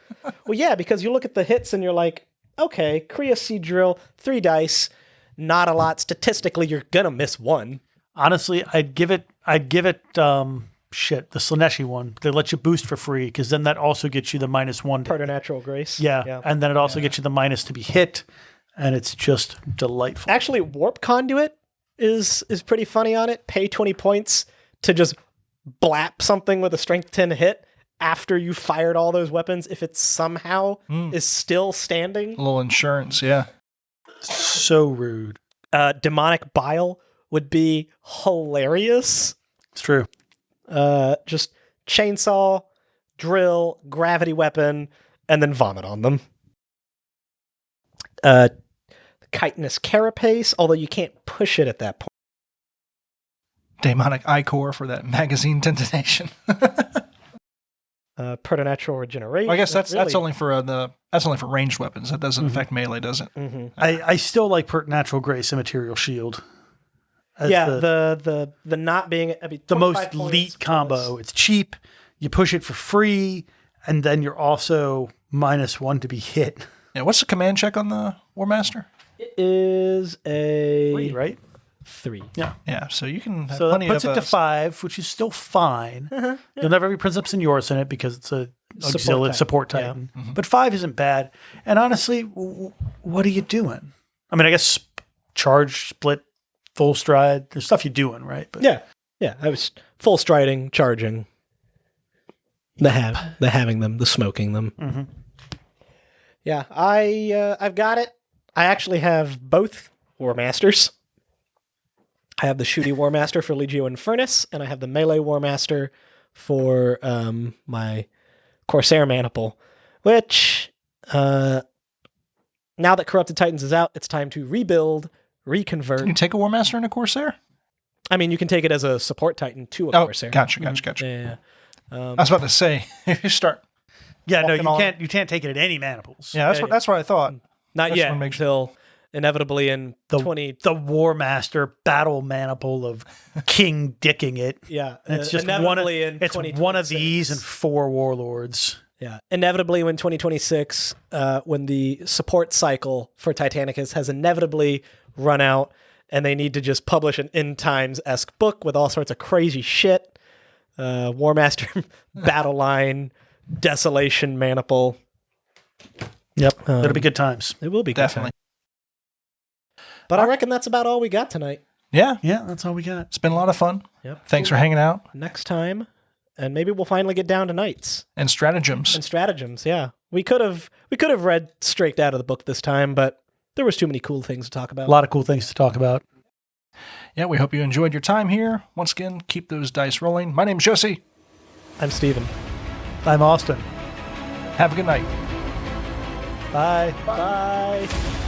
Well, yeah, because you look at the hits and you're like, okay, Kriya Sea Drill, 3 dice, not a lot. Statistically, you're gonna miss 1. honestly, I'd give it the Slaneshi one. They let you boost for free because then that also gets you the -1 to Preternatural Grace. Yeah. And then it also gets you the minus to be hit, and it's just delightful. Actually, Warp Conduit is pretty funny on it. Pay 20 points to just blap something with a strength 10 hit after you fired all those weapons if it somehow is still standing. A little insurance, yeah. So rude. Demonic Bile would be hilarious. It's true. Just chainsaw, drill, gravity weapon, and then vomit on them. Chitinous Carapace, although you can't push it at that point. Demonic Ichor for that magazine detonation. Preternatural Regeneration. Well, I guess that's only for ranged weapons. That doesn't affect melee, does it? Mm-hmm. I still like Preternatural Grace Immaterial Shield. As the not being the most elite combo. It's cheap. You push it for free, and then you're also -1 to be hit. Yeah. What's the command check on the War Master? It is a 3, right? 3. Yeah. Yeah. So you can have So that plenty puts of it to 5, which is still fine. You'll never have any Princeps Senioris in it because it's a auxiliary support Titan. Yeah. But 5 isn't bad. And honestly, what are you doing? I mean, I guess charge, split, full stride. There's stuff you're doing, right? But Yeah. I was full striding, charging. The having them, the smoking them. Mm-hmm. Yeah, I've got it. I actually have both War Masters. I have the Shooty War Master for Legio Infernus, and I have the Melee War Master for my Corsair Maniple, which, now that Corrupted Titans is out, it's time to rebuild, reconvert. Can you take a War Master and a Corsair? I mean, you can take it as a support Titan to a Corsair. Gotcha. Yeah. I was about to say, you start. Yeah, no, walking you can't take it at any maniples. Yeah, that's what I thought. Not I just yet wanna make until inevitably in The War Master battle maniple of King Dicking it. Yeah, And it's just inevitably in it's one of 2026. these and 4 warlords. Yeah, inevitably when 2026, when the support cycle for Titanicus has inevitably run out, and they need to just publish an end times-esque book with all sorts of crazy shit, War Master Battle Line, Desolation Maniple. Yep. It'll be good times. It will be good Definitely. time. But I reckon that's about all we got tonight. Yeah. Yeah, that's all we got. It's been a lot of fun. Yep. Thanks for hanging out. Next time, and maybe we'll finally get down to knights And stratagems. and stratagems. Yeah, we could have read straight out of the book this time, but there was too many cool things to talk about. A lot of cool things to talk about. Yeah, we hope you enjoyed your time here. Once again, keep those dice rolling. My name's Jesse. I'm Steven. I'm Austin. Have a good night. Bye. Bye.